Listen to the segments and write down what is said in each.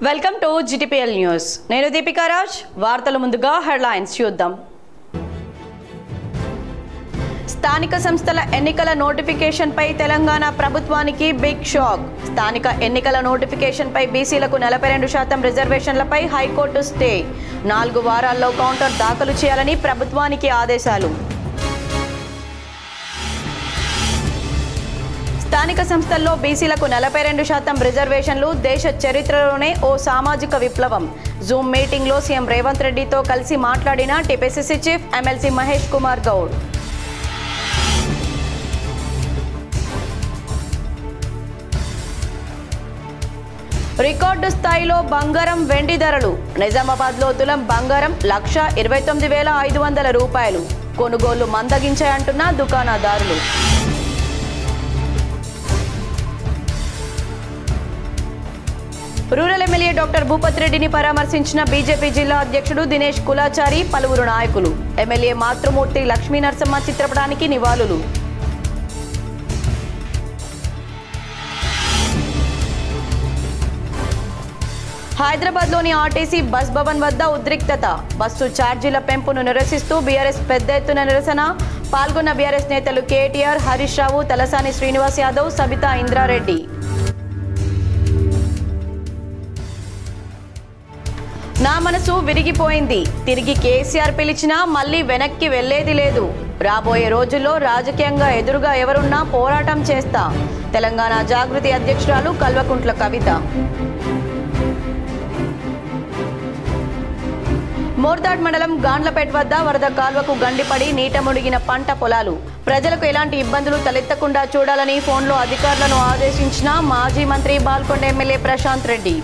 Welcome to GTPL news. నేను దీపికా రాజ్. వార్తల ముందుగా హెడ్లైన్స్ చూద్దాం. స్థానిక సంస్థల ఎన్నికల నోటిఫికేషన్పై తెలంగాణ ప్రభుత్వానికి బిగ్ షాక్. స్థానిక ఎన్నికల నోటిఫికేషన్పై బీసీలకు 42% రిజర్వేషన్లపై హైకోర్టు స్టే. 4 వారాల్లో కౌంటర్ దాఖలు చేయాలని ప్రభుత్వానికి ఆదేశాలు. స్థానిక సంస్థల్లో బీసీలకు 42% రిజర్వేషన్లు దేశ చరిత్రలోనే ఓ సామాజిక విప్లవం. జూమ్ మీటింగ్లో సీఎం రేవంత్ రెడ్డితో కలిసి మాట్లాడిన TPCC chief MLC Mahesh Kumar Goud. Record స్థాయిలో బంగారం వెండి ధరలు. నిజామాబాద్లో తులం బంగారం 1,29,500 రూపాయలు. కొనుగోళ్లు మందగించాయంటున్న దుకాణదారులు. రూరల్ ఎమ్మెల్యే డాక్టర్ భూపత్ రెడ్డిని పరామర్శించిన బీజేపీ జిల్లా అధ్యక్షుడు దినేష్ కులాచారి, పలువురు నాయకులు. ఎమ్మెల్యే మాతృమూర్తి లక్ష్మీ నరసమ్మ చిత్రపటానికి నివాళులు. హైదరాబాద్లోని ఆర్టీసీ బస్ భవన్ వద్ద ఉద్రిక్తత. బస్సు ఛార్జీల పెంపును నిరసిస్తూ బీఆర్ఎస్ పెద్ద ఎత్తున నిరసన. పాల్గొన్న బీఆర్ఎస్ నేతలు కేటీఆర్, హరీష్ రావు, తలసాని శ్రీనివాస్ యాదవ్, సబితా ఇంద్రారెడ్డి. నా మనసు విరిగిపోయింది. తిరిగి కేసీఆర్ పిలిచినా మళ్ళీ వెనక్కి వెళ్లేది లేదు. రాబోయే రోజుల్లో రాజకీయంగా ఎదురుగా ఎవరున్నా పోరాటం చేస్తా. తెలంగాణ జాగృతి అధ్యక్షురాలు కల్వకుంట్ల కవిత. మోర్దాడ్ మండలం గాండ్లపేట వద్ద వరద కాల్వకు గండిపడి నీట మునిగిన పంట పొలాలు. ప్రజలకు ఎలాంటి ఇబ్బందులు తలెత్తకుండా చూడాలని ఫోన్లో అధికారులను ఆదేశించిన మాజీ మంత్రి బాల్కొండ ఎమ్మెల్యే ప్రశాంత్ రెడ్డి.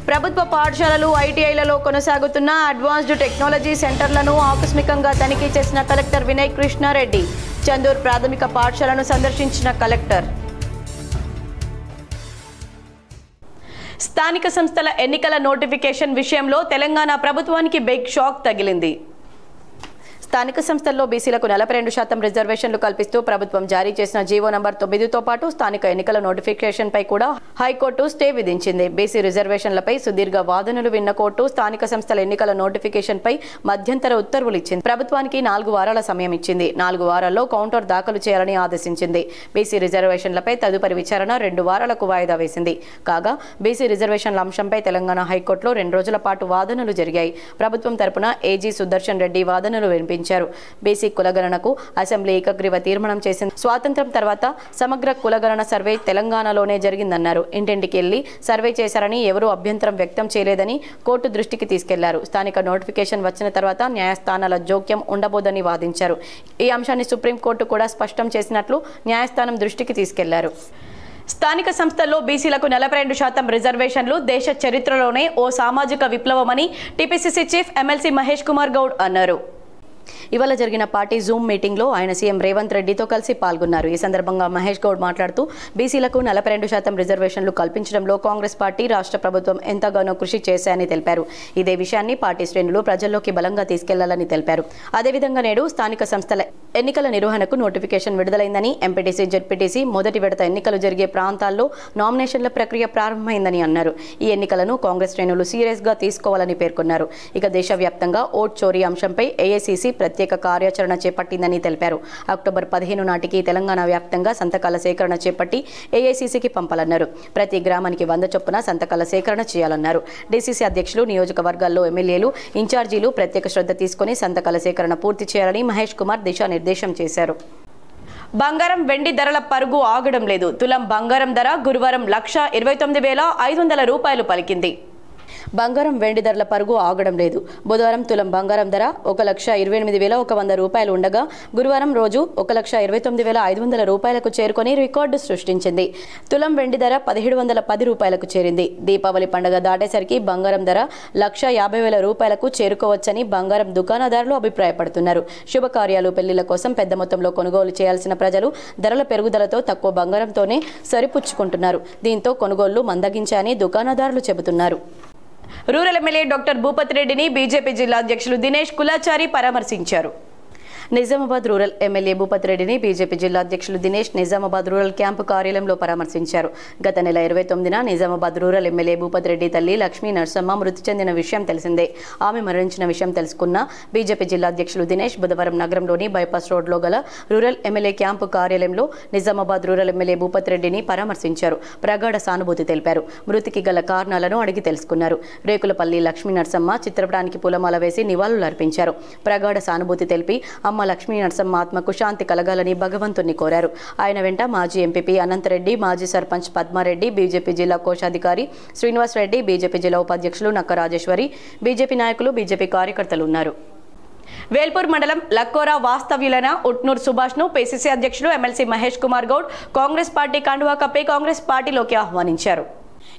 ప్రభుత్వ పాఠశాలలు, ఐటీఐలలో కొనసాగుతున్న అడ్వాన్స్డ్ టెక్నాలజీ సెంటర్లను ఆకస్మికంగా తనిఖీ చేసిన కలెక్టర్ వినయ్ కృష్ణారెడ్డి. చందూర్ ప్రాథమిక పాఠశాలను సందర్శించిన కలెక్టర్. స్థానిక సంస్థల ఎన్నికల నోటిఫికేషన్ విషయంలో తెలంగాణ ప్రభుత్వానికి బిగ్ షాక్ తగిలింది. స్థానిక సంస్థల్లో బీసీలకు 42% రిజర్వేషన్లు కల్పిస్తూ ప్రభుత్వం జారీ చేసిన జీవో నంబర్ 9తో పాటు స్థానిక ఎన్నికల నోటిఫికేషన్పై కూడా హైకోర్టు స్టే విధించింది. బీసీ రిజర్వేషన్లపై సుదీర్ఘ వాదనలు విన్న కోర్టు స్థానిక సంస్థల ఎన్నికల నోటిఫికేషన్పై మధ్యంతర ఉత్తర్వులు ఇచ్చింది. ప్రభుత్వానికి 4 వారాల సమయం ఇచ్చింది. 4 వారాల్లో కౌంటర్ దాఖలు చేయాలని ఆదేశించింది. బీసీ రిజర్వేషన్లపై తదుపరి విచారణ 2 వారాలకు వాయిదా వేసింది. కాగా బీసీ రిజర్వేషన్ల అంశంపై తెలంగాణ హైకోర్టులో 2 రోజుల పాటు వాదనలు జరిగాయి. ప్రభుత్వం తరపున ఏజీ సుదర్శన్ రెడ్డి వాదనలు వినిపించారు. బేసిక్ కులగణనకు అసెంబ్లీ ఏకగ్రీవ తీర్మానం చేసింది. స్వాతంత్ర్యం తర్వాత సమగ్ర కులగణన సర్వే తెలంగాణలోనే జరిగిందన్నారు. ఇంటింటికి వెళ్లి సర్వే చేశారని ఎవరూ అభ్యంతరం వ్యక్తం చేయలేదని కోర్టు దృష్టికి తీసుకెళ్లారు. స్థానిక నోటిఫికేషన్ వచ్చిన తర్వాత న్యాయస్థానాల జోక్యం ఉండబోదని వాదించారు. ఈ అంశాన్ని సుప్రీంకోర్టు కూడా స్పష్టం చేసినట్లు న్యాయస్థానం దృష్టికి తీసుకెళ్లారు. స్థానిక సంస్థల్లో బీసీలకు 42% రిజర్వేషన్లు దేశ చరిత్రలోనే ఓ సామాజిక విప్లవమని TPCC chief MLC Mahesh Kumar Goud అన్నారు. ఇవాళ జరిగిన పార్టీ జూమ్ మీటింగ్లో ఆయన సీఎం రేవంత్ రెడ్డితో కలిసి పాల్గొన్నారు. ఈ సందర్భంగా మహేష్ గౌడ్ మాట్లాడుతూ బీసీలకు 42% రిజర్వేషన్లు కల్పించడంలో కాంగ్రెస్ పార్టీ, రాష్ట్ర ప్రభుత్వం ఎంతగానో కృషి చేశాయని తెలిపారు. ఇదే విషయాన్ని పార్టీ శ్రేణులు ప్రజల్లోకి బలంగా తీసుకెళ్లాలని తెలిపారు. అదేవిధంగా నేడు స్థానిక సంస్థల ఎన్నికల నిర్వహణకు నోటిఫికేషన్ విడుదలైందని, ఎంపీటీసీ, జెడ్పీటీసీ మొదటి విడత ఎన్నికలు జరిగే ప్రాంతాల్లో నామినేషన్ల ప్రక్రియ ప్రారంభమైందని అన్నారు. ఈ ఎన్నికలను కాంగ్రెస్ శ్రేణులు సీరియస్ గా తీసుకోవాలని పేర్కొన్నారు. ఇక దేశవ్యాప్తంగా ఓట్ చోరీ అంశంపై ఏఐసీసీ ప్రత్యేక కార్యాచరణ చేపట్టిందని తెలిపారు. అక్టోబర్ 15 నాటికి తెలంగాణ వ్యాప్తంగా సంతకాల సేకరణ చేపట్టి ఏఐసీసీకి పంపాలన్నారు. ప్రతి గ్రామానికి 100 చొప్పున సంతకాల సేకరణ చేయాలన్నారు. డీసీసీ అధ్యక్షులు, నియోజకవర్గాల్లో ఎమ్మెల్యేలు, ఇన్ఛార్జీలు ప్రత్యేక శ్రద్ధ తీసుకుని సంతకాల సేకరణ పూర్తి చేయాలని మహేష్ కుమార్ దిశానిర్దేశం చేశారు. బంగారం వెండి ధరల పరుగు ఆగడం లేదు. తులం బంగారం ధర గురువారం 1,29,500 రూపాయలు పలికింది. బంగారం వెండి ధరల పరుగు ఆగడం లేదు. బుధవారం తులం బంగారం ధర 1,28,100 రూపాయలు ఉండగా గురువారం రోజు 1,29,500 రూపాయలకు చేరుకొని రికార్డు సృష్టించింది. తులం వెండి ధర 1,710 రూపాయలకు చేరింది. దీపావళి పండుగ దాటేసరికి బంగారం ధర 1,50,000 రూపాయలకు చేరుకోవచ్చని బంగారం దుకాణదారులు అభిప్రాయపడుతున్నారు. శుభకార్యాలు, పెళ్లిళ్ల కోసం పెద్ద మొత్తంలో కొనుగోలు చేయాల్సిన ప్రజలు ధరల పెరుగుదలతో తక్కువ బంగారంతోనే సరిపుచ్చుకుంటున్నారు. దీంతో కొనుగోళ్లు మందగించాయని దుకాణదారులు చెబుతున్నారు. రూరల్ ఎమ్మెల్యే డాక్టర్ భూపత్ రెడ్డిని బీజేపీ జిల్లా అధ్యక్షులు దినేష్ కులాచారి పరామర్శించారు. నిజామాబాద్ రూరల్ ఎమ్మెల్యే భూపతి రెడ్డిని బీజేపీ జిల్లా అధ్యక్షులు దినేష్ నిజామాబాద్ రూరల్ క్యాంపు కార్యాలయంలో పరామర్శించారు. గత నెల 29న నిజామాబాద్ రూరల్ ఎమ్మెల్యే భూపతి రెడ్డి తల్లి లక్ష్మీ నరసమ్మ మృతి చెందిన విషయం తెలిసిందే. ఆమె మరణించిన విషయం తెలుసుకున్న బీజేపీ జిల్లా అధ్యక్షులు దినేష్ బుధవారం నగరంలోని బైపాస్ రోడ్లో గల రూరల్ ఎమ్మెల్యే క్యాంపు కార్యాలయంలో నిజామాబాద్ రూరల్ ఎమ్మెల్యే భూపతి రెడ్డిని పరామర్శించారు. ప్రగాఢ సానుభూతి తెలిపారు. మృతికి గల కారణాలను అడిగి తెలుసుకున్నారు. రేకులపల్లి లక్ష్మీ నరసమ్మ చిత్రపటానికి పూలమాల వేసి నివాళులర్పించారు. ప్రగాఢ సానుభూతి తెలిపి అమ్మ లక్ష్మీ నరసమ్మ ఆత్మకు శాంతి కలగాలని భగవంతుని కోరారు. ఆయన వెంట మాజీ ఎంపీపీ అనంతరెడ్డి, మాజీ సర్పంచ్ పద్మారెడ్డి, బీజేపీ జిల్లా కోశాధికారి శ్రీనివాస్ రెడ్డి, బీజేపీ జిల్లా ఉపాధ్యక్షులు నక్క రాజేశ్వరి, బీజేపీ నాయకులు, బీజేపీ కార్యకర్తలు ఉన్నారు. వేల్పూర్ మండలం లక్కోరా వాస్తవ్యులైన ఉట్నూర్ సుభాష్ ను పిసిసి అధ్యక్షులు ఎమ్మెల్సీ మహేష్ కుమార్ గౌడ్ కాంగ్రెస్ పార్టీ కండువా కప్పి కాంగ్రెస్ పార్టీలోకి ఆహ్వానించారు.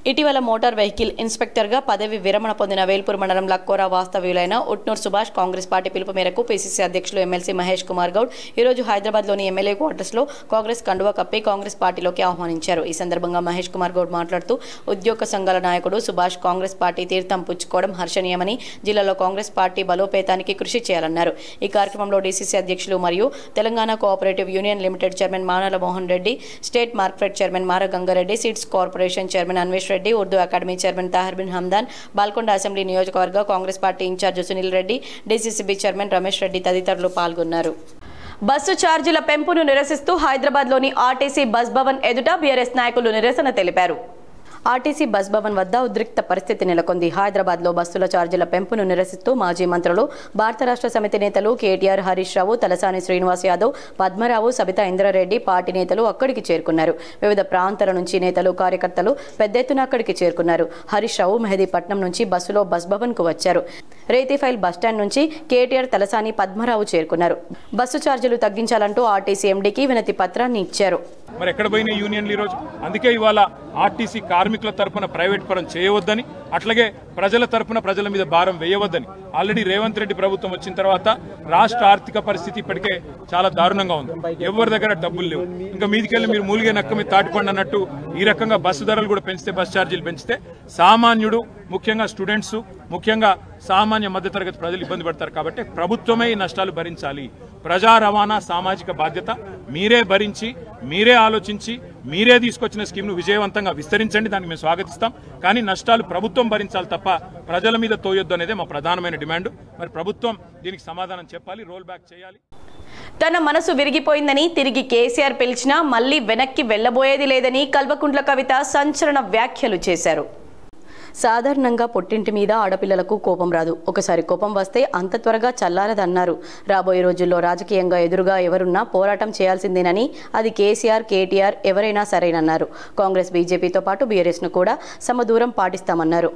ఇటీవల మోటార్ వెహికల్ ఇన్స్పెక్టర్గా పదవి విరమణ పొందిన వేల్పూర్ మండలం లక్కోరా వాస్తవ్యులైన ఉట్నూర్ సుభాష్ కాంగ్రెస్ పార్టీ పిలుపు మేరకు పిసిసి అధ్యక్షులు ఎమ్మెల్సీ మహేష్ కుమార్ గౌడ్ ఈరోజు హైదరాబాద్లోని ఎమ్మెల్యే క్వార్టర్స్లో కాంగ్రెస్ కండువా కప్పి కాంగ్రెస్ పార్టీలోకి ఆహ్వానించారు. ఈ సందర్భంగా మహేష్ కుమార్ గౌడ్ మాట్లాడుతూ ఉద్యోగ సంఘాల నాయకుడు సుభాష్ కాంగ్రెస్ పార్టీ తీర్థం పుచ్చుకోవడం హర్షణీయమని, జిల్లాలో కాంగ్రెస్ పార్టీ బలోపేతానికి కృషి చేయాలన్నారు. ఈ కార్యక్రమంలో డీసీసీ అధ్యక్షులు మరియు Telangana cooperative union limited chairman Manala Mohan Reddy, state market chairman Mara Gangareddy, seeds corporation chairman Anvesh Reddy, Urdu academy chairman Tahir bin Hamdan, Balkonda assembly నియోజకవర్గ Congress party in-charge Sunil Reddy, DCCB chairman Ramesh Reddy తదితరులు పాల్గొన్నారు. బస్సు ఛార్జీల పెంపును నిరసిస్తూ హైదరాబాద్లోని ఆర్టీసీ బస్ భవన్ ఎదుట బీఆర్ఎస్ నాయకులు నిరసన తెలిపారు. ఆర్టీసీ బస్ భవన్ వద్ద ఉద్రిక్త పరిస్థితి నెలకొంది. హైదరాబాద్లో బస్సుల ఛార్జీల పెంపును నిరసిస్తూ మాజీ మంత్రులు, భారత రాష్ట్ర సమితి నేతలు కేటీఆర్, హరీష్ రావు, తలసాని శ్రీనివాస్ యాదవ్, పద్మరావు, సబితా ఇంద్రారెడ్డి పార్టీ నేతలు అక్కడికి చేరుకున్నారు. వివిధ ప్రాంతాల నుంచి నేతలు, కార్యకర్తలు పెద్ద ఎత్తున అక్కడికి చేరుకున్నారు. హరీష్ రావు మెహదీపట్నం నుంచి బస్సులో బస్ భవన్ కు వచ్చారు. రేతిఫైల్ బస్టాండ్ నుంచి కేటీఆర్, తలసాని, పద్మరావు చేరుకున్నారు. బస్సు ఛార్జీలు తగ్గించాలంటూ ఆర్టీసీ ఎండీకి వినతి పత్రాన్ని ఇచ్చారు. మరి ఎక్కడ పోయిన యూనియన్లు ఈరోజు? అందుకే ఇవాళ ఆర్టీసీ కార్మికుల తరఫున ప్రైవేట్ పరం చేయవద్దని, అట్లాగే ప్రజల తరఫున ప్రజల మీద భారం వేయవద్దని ఆల్రెడీ రేవంత్ రెడ్డి ప్రభుత్వం వచ్చిన తర్వాత రాష్ట్ర ఆర్థిక పరిస్థితి ఇప్పటికే చాలా దారుణంగా ఉంది. ఎవరి దగ్గర డబ్బులు లేవు. ఇంకా మీదికెళ్ళి మీరు మూలిగే నక్క మీద తాటిపండి అన్నట్టు ఈ రకంగా బస్సు ధరలు కూడా పెంచితే, బస్ ఛార్జీలు పెంచితే సామాన్యుడు, ముఖ్యంగా స్టూడెంట్స్, ముఖ్యంగా సామాన్య మధ్యతరగతి ప్రజలు ఇబ్బంది పడతారు. కాబట్టి ప్రభుత్వమే ఈ నష్టాలు భరించాలి. ప్రజా రవాణా సామాజిక బాధ్యత మీరే భరించి, మీరే ఆలోచించి, మీరే తీసుకొచ్చిన స్కీమ్ను విజయవంతంగా విస్తరించండి. దానికి మేము స్వాగతిస్తాం. కానీ నష్టాలు ప్రభుత్వం భరించాలి తప్ప ప్రజల మీద తోయొద్దు అనేదే మా ప్రధానమైన డిమాండ్. మరి ప్రభుత్వం దీనికి సమాధానం చెప్పాలి, రోల్ బ్యాక్ చేయాలి. తన మనసు విరిగిపోయిందని, తిరిగి కేసీఆర్ పిలిచినా మళ్లీ వెనక్కి వెళ్లబోయేది లేదని కల్వకుంట్ల కవిత సంచలన వ్యాఖ్యలు చేశారు. సాధారణంగా పుట్టింటి మీద ఆడపిల్లలకు కోపం రాదు. ఒకసారి కోపం వస్తే అంత త్వరగా చల్లారదన్నారు. రాబోయే రోజుల్లో రాజకీయంగా ఎదురుగా ఎవరున్నా పోరాటం చేయాల్సిందేనని, అది కేసీఆర్, కేటీఆర్ ఎవరైనా సరేనన్నారు. కాంగ్రెస్, బీజేపీతో పాటు బీఆర్ఎస్ను కూడా సమదూరం పాటిస్తామన్నారు.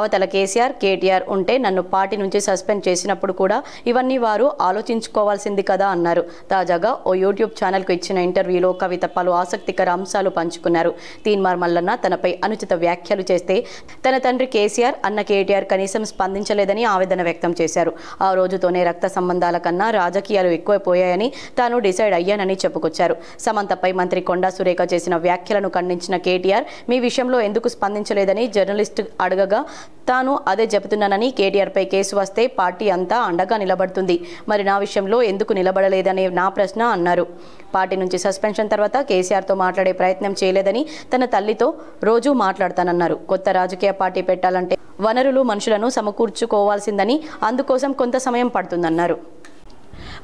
అవతల కేసీఆర్, కేటీఆర్ ఉంటే నన్ను పార్టీ నుంచి సస్పెండ్ చేసినప్పుడు కూడా ఇవన్నీ వారు ఆలోచించుకోవాల్సింది కదా అన్నారు. తాజాగా ఓ యూట్యూబ్ ఛానల్కు ఇచ్చిన ఇంటర్వ్యూలో కవిత పలు ఆసక్తికర అంశాలు పంచుకున్నారు. తీన్మార్ మల్లన్న తనపై అనుచిత వ్యాఖ్యలు చేస్తే తన తండ్రి కేసీఆర్, అన్న కేటీఆర్ కనీసం స్పందించలేదని ఆవేదన వ్యక్తం చేశారు. ఆ రోజుతోనే రక్త సంబంధాల కన్నా రాజకీయాలు ఎక్కువైపోయాయని తాను డిసైడ్ అయ్యానని చెప్పుకొచ్చారు. సమంతపై మంత్రి కొండా సురేఖ చేసిన వ్యాఖ్యలను ఖండించిన కేటీఆర్, మీ విషయంలో ఎందుకు స్పందించలేదని జర్నలిస్టు అడగగా తాను అదే చెబుతున్నానని, కేటీఆర్పై కేసు వస్తే పార్టీ అంతా అండగా నిలబడుతుంది, మరి నా విషయంలో ఎందుకు నిలబడలేదనే నా ప్రశ్న అన్నారు. పార్టీ నుంచి సస్పెన్షన్ తర్వాత కేసీఆర్తో మాట్లాడే ప్రయత్నం చేయలేదని, తన తల్లితో రోజూ మాట్లాడతానన్నారు. కొత్త రాజకీయ పార్టీ పెట్టాలంటే వనరులు, మనుషులను సమకూర్చుకోవాల్సిందని, అందుకోసం కొంత సమయం పడుతుందన్నారు.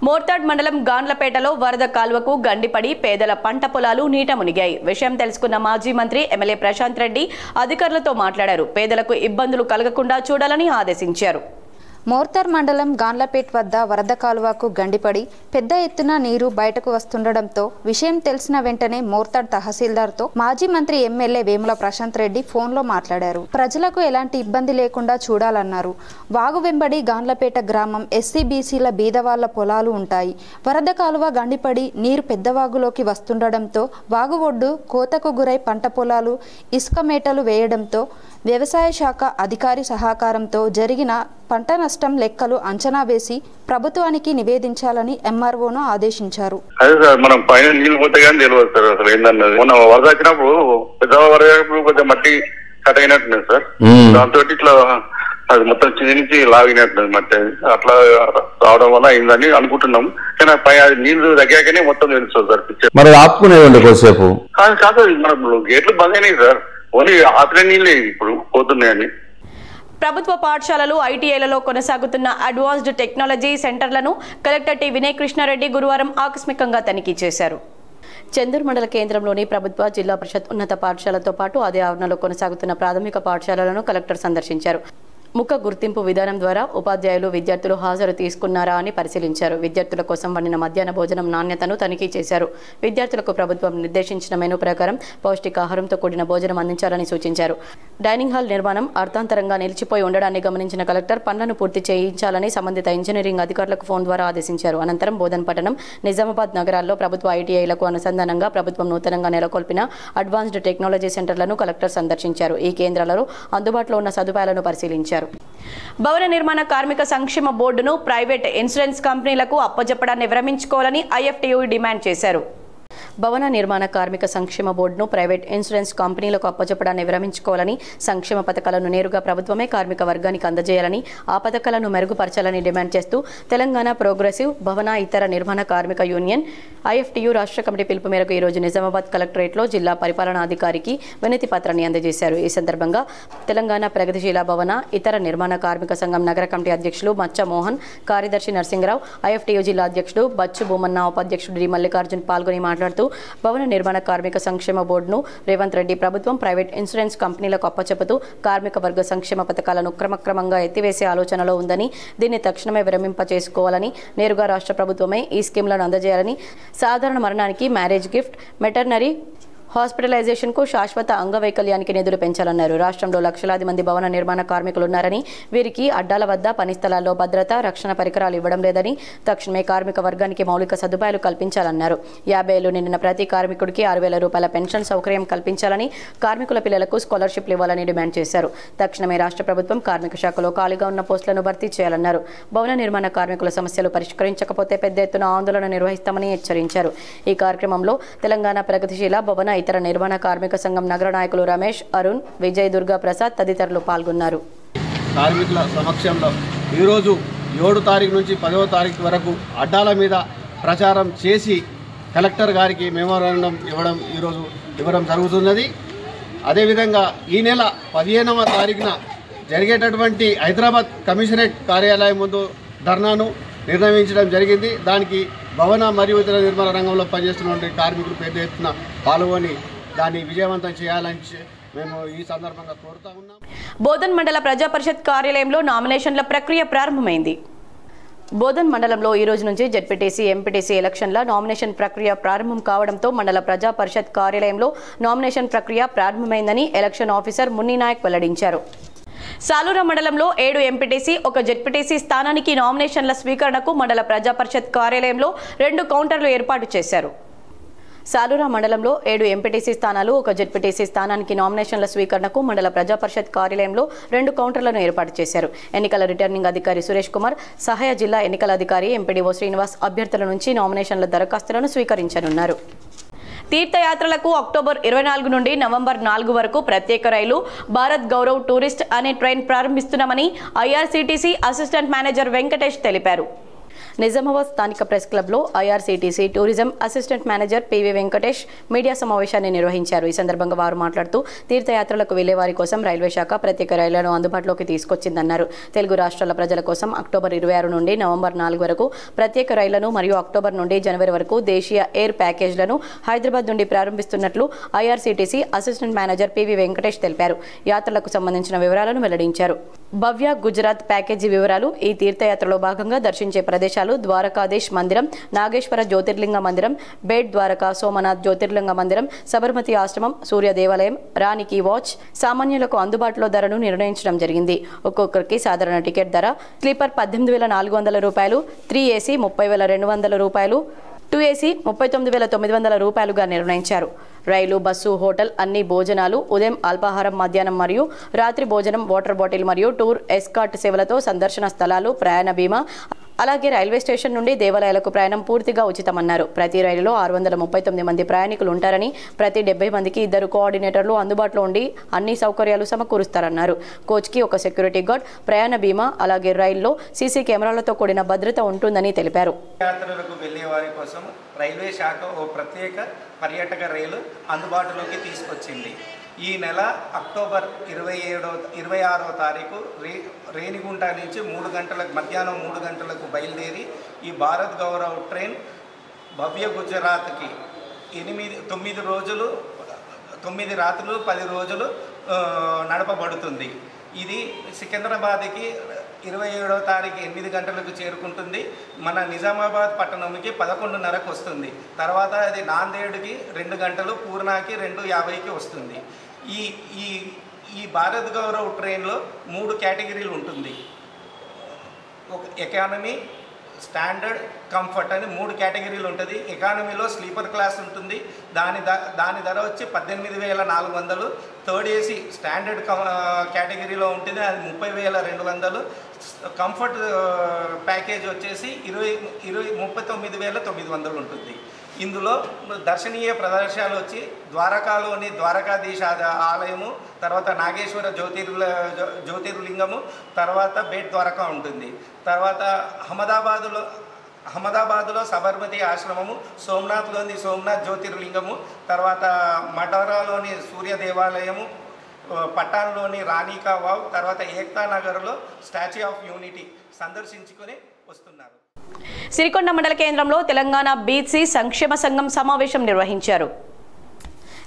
మోర్తాడ్ మండలం గాండ్లపేటలో వరద కాల్వకు గండిపడి పేదల పంట పొలాలు నీట మునిగాయి. విషయం తెలుసుకున్న మాజీ మంత్రి ఎమ్మెల్యే ప్రశాంత్ రెడ్డి అధికారులతో మాట్లాడారు. పేదలకు ఇబ్బందులు కలగకుండా చూడాలని ఆదేశించారు. మోర్తార్ మండలం గాండ్లపేట్ వద్ద వరద కాలువకు గండిపడి పెద్ద ఎత్తున నీరు బయటకు వస్తుండడంతో విషయం తెలిసిన వెంటనే మోర్తాడ్ తహసీల్దార్తో మాజీ మంత్రి ఎమ్మెల్యే వేముల ప్రశాంత్ రెడ్డి ఫోన్లో మాట్లాడారు. ప్రజలకు ఎలాంటి ఇబ్బంది లేకుండా చూడాలన్నారు. వాగు వెంబడి గాండ్లపేట గ్రామం ఎస్సీ-బీసీల బీదవాళ్ల పొలాలు ఉంటాయి. వరద కాలువ గండిపడి నీరు పెద్దవాగులోకి వస్తుండడంతో వాగు ఒడ్డు కోతకు గురై పంట పొలాలు, ఇసుక మేటలు వేయడంతో వ్యవసాయ శాఖ అధికారి సహకారంతో జరిగిన పంట నష్టం లెక్కలు అంచనా వేసి ప్రభుత్వానికి నివేదించాలని ఎంఆర్ఓను ఆదేశించారు. అదే సార్, మనం పైన నీళ్లు పోతే కానీ తెలియదు సార్ అసలు ఏందన్నది. మొన్న వరద వచ్చినప్పుడు పెద్ద వరద కొంచెం మట్టి కట్ అయినట్టున్నది సార్. దాంతో ఇట్లా అది మొత్తం చిరించి లాగినట్టున్నది మట్టి. అట్లా రావడం వల్ల అయిందని అనుకుంటున్నాం. కానీ అది నీళ్లు తగ్గాకనే మొత్తం తెలుస్తుంది సార్ పిక్చర్. మరి ఆపుకునేదండి కొద్దిసేపు? కాదు మనకు గేట్లు బంద్ అయినాయి సార్, ఓన్లీ ఆపిన నీళ్ళే ఇప్పుడు పోతున్నాయని. ప్రభుత్వ పాఠశాలలు ఐటీఐలలో కొనసాగుతున్న అడ్వాన్స్డ్ టెక్నాలజీ సెంటర్లను కలెక్టర్ టి వినయ్ కృష్ణారెడ్డి గురువారం ఆకస్మికంగా తనిఖీ చేశారు. చందూరు మండల కేంద్రంలోని ప్రభుత్వ జిల్లా పరిషత్ ఉన్నత పాఠశాలతో పాటు అదే ఆవరణలో కొనసాగుతున్న ప్రాథమిక పాఠశాలలను కలెక్టర్ సందర్శించారు. ముఖ గుర్తింపు విధానం ద్వారా ఉపాధ్యాయులు విద్యార్థులు హాజరు తీసుకున్నారా అని పరిశీలించారు. విద్యార్థుల కోసం వండిన మధ్యాహ్న భోజనం నాణ్యతను తనిఖీ చేశారు. విద్యార్థులకు ప్రభుత్వం నిర్దేశించిన మెనూ ప్రకారం పౌష్టికాహారంతో కూడిన భోజనం అందించాలని సూచించారు. డైనింగ్ హాల్ నిర్మాణం అర్థాంతరంగా నిలిచిపోయి ఉండడాన్ని గమనించిన కలెక్టర్ పనులను పూర్తి చేయించాలని సంబంధిత ఇంజనీరింగ్ అధికారులకు ఫోన్ ద్వారా ఆదేశించారు. అనంతరం బోధన్ పట్టణం, నిజామాబాద్ నగరాల్లో ప్రభుత్వ ఐటీఐలకు అనుసంధానంగా ప్రభుత్వం నూతనంగా నెలకొల్పిన అడ్వాన్స్డ్ టెక్నాలజీ సెంటర్లను కలెక్టర్ సందర్శించారు. ఈ కేంద్రాలలో అందుబాటులో ఉన్న సదుపాయాలను పరిశీలించారు. భవన నిర్మాణ కార్మిక సంక్షేమ బోర్డును ప్రైవేట్ ఇన్సూరెన్స్ కంపెనీలకు అప్పజెప్పడాన్ని విరమించుకోవాలని ఐఎఫ్టీయూ డిమాండ్ చేశారు. భవన నిర్మాణ కార్మిక సంక్షేమ బోర్డును ప్రైవేట్ ఇన్సూరెన్స్ కంపెనీలకు అప్పచెప్పడాన్ని విరమించుకోవాలని, సంక్షేమ పథకాలను నేరుగా ప్రభుత్వమే కార్మిక వర్గానికి అందజేయాలని, ఆ పథకాలను మెరుగుపరచాలని డిమాండ్ చేస్తూ తెలంగాణ ప్రోగ్రెసివ్ భవన ఇతర నిర్మాణ కార్మిక యూనియన్ ఐఎఫ్టీయూ రాష్ట్ర కమిటీ పిలుపు మేరకు ఈరోజు నిజామాబాద్ కలెక్టరేట్లో జిల్లా పరిపాలనాధికారికి వినతి పత్రాన్ని అందజేశారు. ఈ సందర్భంగా తెలంగాణ ప్రగతిశీల భవన ఇతర నిర్మాణ కార్మిక సంఘం నగర కమిటీ అధ్యక్షులు మచ్చ మోహన్, కార్యదర్శి నరసింగరావు, ఐఎఫ్టీయూ జిల్లా అధ్యక్షుడు బచ్చు భూమన్న, ఉపాధ్యక్షుడు డి మల్లికార్జున్ పాల్గొని మాట్లాడుతూ భవన నిర్మాణ కార్మిక సంక్షేమ బోర్డును రేవంత్ రెడ్డి ప్రభుత్వం ప్రైవేట్ ఇన్సూరెన్స్ కంపెనీలకు అప్పచెపుతూ కార్మిక వర్గ సంక్షేమ పథకాలను క్రమక్రమంగా ఎత్తివేసే ఆలోచనలో ఉందని, దీన్ని తక్షణమే విరమింపచేసుకోవాలని, నేరుగా రాష్ట్ర ప్రభుత్వమే ఈ స్కీమ్లను అందజేయాలని, సాధారణ మరణానికి, మ్యారేజ్ గిఫ్ట్, మెటర్నరీ హాస్పిటలైజేషన్కు, శాశ్వత అంగవైకల్యానికి నిధులు పెంచాలన్నారు. రాష్ట్రంలో లక్షలాది మంది భవన నిర్మాణ కార్మికులు ఉన్నారని, వీరికి అడ్డాల వద్ద పని స్థలాల్లో భద్రత, రక్షణ పరికరాలు ఇవ్వడం లేదని, తక్షణమే కార్మిక వర్గానికి మౌలిక సదుపాయాలు కల్పించాలన్నారు. 50 ఏళ్లు నిండిన ప్రతి కార్మికుడికి 6,000 రూపాయల పెన్షన్ సౌకర్యం కల్పించాలని, కార్మికుల పిల్లలకు స్కాలర్షిప్లు ఇవ్వాలని డిమాండ్ చేశారు. తక్షణమే రాష్ట్ర ప్రభుత్వం కార్మిక శాఖలో ఖాళీగా ఉన్న పోస్టులను భర్తీ చేయాలన్నారు. భవన నిర్మాణ కార్మికుల సమస్యలు పరిష్కరించకపోతే పెద్ద ఎత్తున ఆందోళన నిర్వహిస్తామని హెచ్చరించారు. ఈ కార్యక్రమంలో తెలంగాణ ప్రగతిశీల భవన ఇతర నిర్మాణ కార్మిక సంఘం నగర నాయకులు రమేష్, అరుణ్, విజయ్, దుర్గా ప్రసాద్ తదితరులు పాల్గొన్నారు. కార్మికుల సమక్షంలో ఈరోజు 7 తారీఖు నుంచి 10వ తారీఖు వరకు అడ్డాల మీద ప్రచారం చేసి కలెక్టర్ గారికి మెమోరాండం ఇవ్వడం జరుగుతున్నది. అదేవిధంగా ఈ నెల 15వ తారీఖున జరిగేటటువంటి హైదరాబాద్ కమిషనరేట్ కార్యాలయం ముందు ధర్నాను నిర్ణయించడం జరిగింది. దానికి భవన మరియు ఇతర నిర్మాణ రంగంలో పనిచేస్తున్నటువంటి కార్మికులు పెద్ద ఎత్తున పాల్గొని దాన్ని విజయవంతం చేయాలని మేము ఈ సందర్భంగా కోరుతా ఉన్నాం. బోధన్ మండల ప్రజా పరిషత్ కార్యాలయంలో నామినేషన్ల ప్రక్రియ ప్రారంభమైంది. బోధన్ మండలంలో ఈ రోజు నుంచి జెడ్పీటీసీ, ఎంపీటీసీ ఎలక్షన్ల నామినేషన్ ప్రక్రియ ప్రారంభం కావడంతో మండల ప్రజా పరిషత్ కార్యాలయంలో నామినేషన్ ప్రక్రియ ప్రారంభమైందని ఎలక్షన్ ఆఫీసర్ మున్ని నాయక్ వెల్లడించారు. సాలూరా మండలంలో 7 ఎంపీటీసీ, 1 జెడ్పీటీసీ స్థానానికి నామినేషన్ల స్వీకరణకు మండల ప్రజా పరిషత్ కార్యాలయంలో 2 కౌంటర్లు ఏర్పాటు చేశారు. సాలూరా మండలంలో 7 ఎంపీటీసీ స్థానాలు, 1 జెడ్పీటీసీ స్థానానికి నామినేషన్ల స్వీకరణకు మండల ప్రజా పరిషత్ కార్యాలయంలో 2 కౌంటర్లను ఏర్పాటు చేశారు. ఎన్నికల రిటర్నింగ్ అధికారి సురేష్ కుమార్, సహాయ జిల్లా ఎన్నికల అధికారి ఎంపీడీఓ శ్రీనివాస్ అభ్యర్థుల నుంచి నామినేషన్ల దరఖాస్తులను స్వీకరించనున్నారు. తీర్థయాత్రలకు అక్టోబర్ 24 నుండి నవంబర్ 4 వరకు ప్రత్యేక రైలు భారత్ గౌరవ్ టూరిస్ట్ అనే ట్రైన్ ప్రారంభిస్తున్నామని ఐఆర్సీటీసీ అసిస్టెంట్ మేనేజర్ వెంకటేష్ తెలిపారు. నిజామాబాద్ స్థానిక ప్రెస్ క్లబ్లో IRCTC tourism assistant manager PV Venkatesh media సమావేశాన్ని నిర్వహించారు. ఈ సందర్భంగా వారు మాట్లాడుతూ తీర్థయాత్రలకు వెళ్లే వారి కోసం రైల్వే శాఖ ప్రత్యేక రైళ్లను అందుబాటులోకి తీసుకొచ్చిందన్నారు. తెలుగు రాష్ట్రాల ప్రజల కోసం అక్టోబర్ 26 నుండి నవంబర్ 4 వరకు ప్రత్యేక రైళ్లను మరియు అక్టోబర్ నుండి జనవరి వరకు దేశీయ ఎయిర్ ప్యాకేజ్లను హైదరాబాద్ నుండి ప్రారంభిస్తున్నట్లు IRCTC assistant manager PV Venkatesh తెలిపారు. యాత్రలకు సంబంధించిన వివరాలను వెల్లడించారు. భవ్య గుజరాత్ ప్యాకేజీ వివరాలు: ఈ తీర్థయాత్రలో భాగంగా దర్శించే ప్రదేశాలు ద్వారకాధీష్ మందిరం, నాగేశ్వర జ్యోతిర్లింగ మందిరం, బేట్ ద్వారకా సోమనాథ్ జ్యోతిర్లింగ మందిరం, సబర్మతి ఆశ్రమం, సూర్య దేవాలయం, రాణికి వాచ్. సామాన్యులకు అందుబాటులో ధరను నిర్ణయించడం జరిగింది. ఒక్కొక్కరికి సాధారణ టికెట్ ధర స్లీపర్ 18,400 రూపాయలు, 3AC 30,200 రూపాయలు, 2AC 39,900 రూపాయలుగా నిర్ణయించారు. రైలు, బస్సు, హోటల్ అన్ని భోజనాలు, ఉదయం అల్పాహారం, మధ్యాహ్నం మరియు రాత్రి భోజనం, వాటర్ బాటిల్ మరియు టూర్ ఎస్కార్ట్ సేవలతో సందర్శన స్థలాలు, ప్రయాణ బీమా, అలాగే రైల్వే స్టేషన్ నుండి దేవాలయాలకు ప్రయాణం పూర్తిగా ఉచితమన్నారు. ప్రతి రైలులో 639 మంది ప్రయాణికులు ఉంటారని, ప్రతి 70 మందికి 2 కోఆర్డినేటర్లు అందుబాటులో ఉండి అన్ని సౌకర్యాలు సమకూరుస్తారన్నారు. కోచ్కి ఒక సెక్యూరిటీ గార్డ్, ప్రయాణ బీమా, అలాగే రైల్లో సీసీ కెమెరాలతో కూడిన భద్రత ఉంటుందని తెలిపారు. యాత్రలకు వెళ్లే వారి కోసం రైల్వే శాఖ ఓ ప్రత్యేక పర్యాటక రైలు అందుబాటులోకి తీసుకొచ్చింది. ఈ నెల అక్టోబర్ 26వ తారీఖు రేణిగుంట నుంచి మధ్యాహ్నం 3 గంటలకు బయలుదేరి ఈ భారత్ గౌరవ్ ట్రైన్ భవ్య గుజరాత్కి 9 రోజులు 9 రాత్రులు 10 రోజులు నడపబడుతుంది. ఇది సికింద్రాబాద్కి 27వ తారీఖు 8 గంటలకు చేరుకుంటుంది. మన నిజామాబాద్ పట్టణంకి 11:30కు వస్తుంది. తర్వాత అది నాందేడ్కి 2 గంటలు, పూర్ణాకి 2:50కి వస్తుంది. ఈ భారత్ గౌరవ్ ట్రైన్లో 3 కేటగిరీలు ఉంటుంది. ఒక ఎకానమీ, స్టాండర్డ్, కంఫర్ట్ అని 3 కేటగిరీలు ఉంటుంది. ఎకానమీలో స్లీపర్ క్లాస్ ఉంటుంది. దాని ధర వచ్చి 18,400. థర్డ్ ఏసీ స్టాండర్డ్ కేటగిరీలో ఉంటుంది, అది 30,200. కంఫర్ట్ ప్యాకేజ్ వచ్చేసి 39,900 ఉంటుంది. ఇందులో దర్శనీయ ప్రదర్శనలు వచ్చి ద్వారకాలోని ద్వారకాధీశ ఆలయము, తర్వాత నాగేశ్వర జ్యోతిర్లింగము, తర్వాత బేట్ ద్వారకా ఉంటుంది. తర్వాత అహ్మదాబాదులో సబర్మతి ఆశ్రమము, సోమనాథ్లోని సోమనాథ్ జ్యోతిర్లింగము, తర్వాత మటరాలోని సూర్య దేవాలయము, పట్టాన్లోని రాణికా వావ్, తర్వాత ఏక్తా నగర్లో స్టాచ్యూ ఆఫ్ యూనిటీ సందర్శించుకొని వస్తున్నారు. సిరికొండ మండల కేంద్రంలో తెలంగాణ బీసీ సంక్షేమ సంఘం సమావేశం నిర్వహించారు.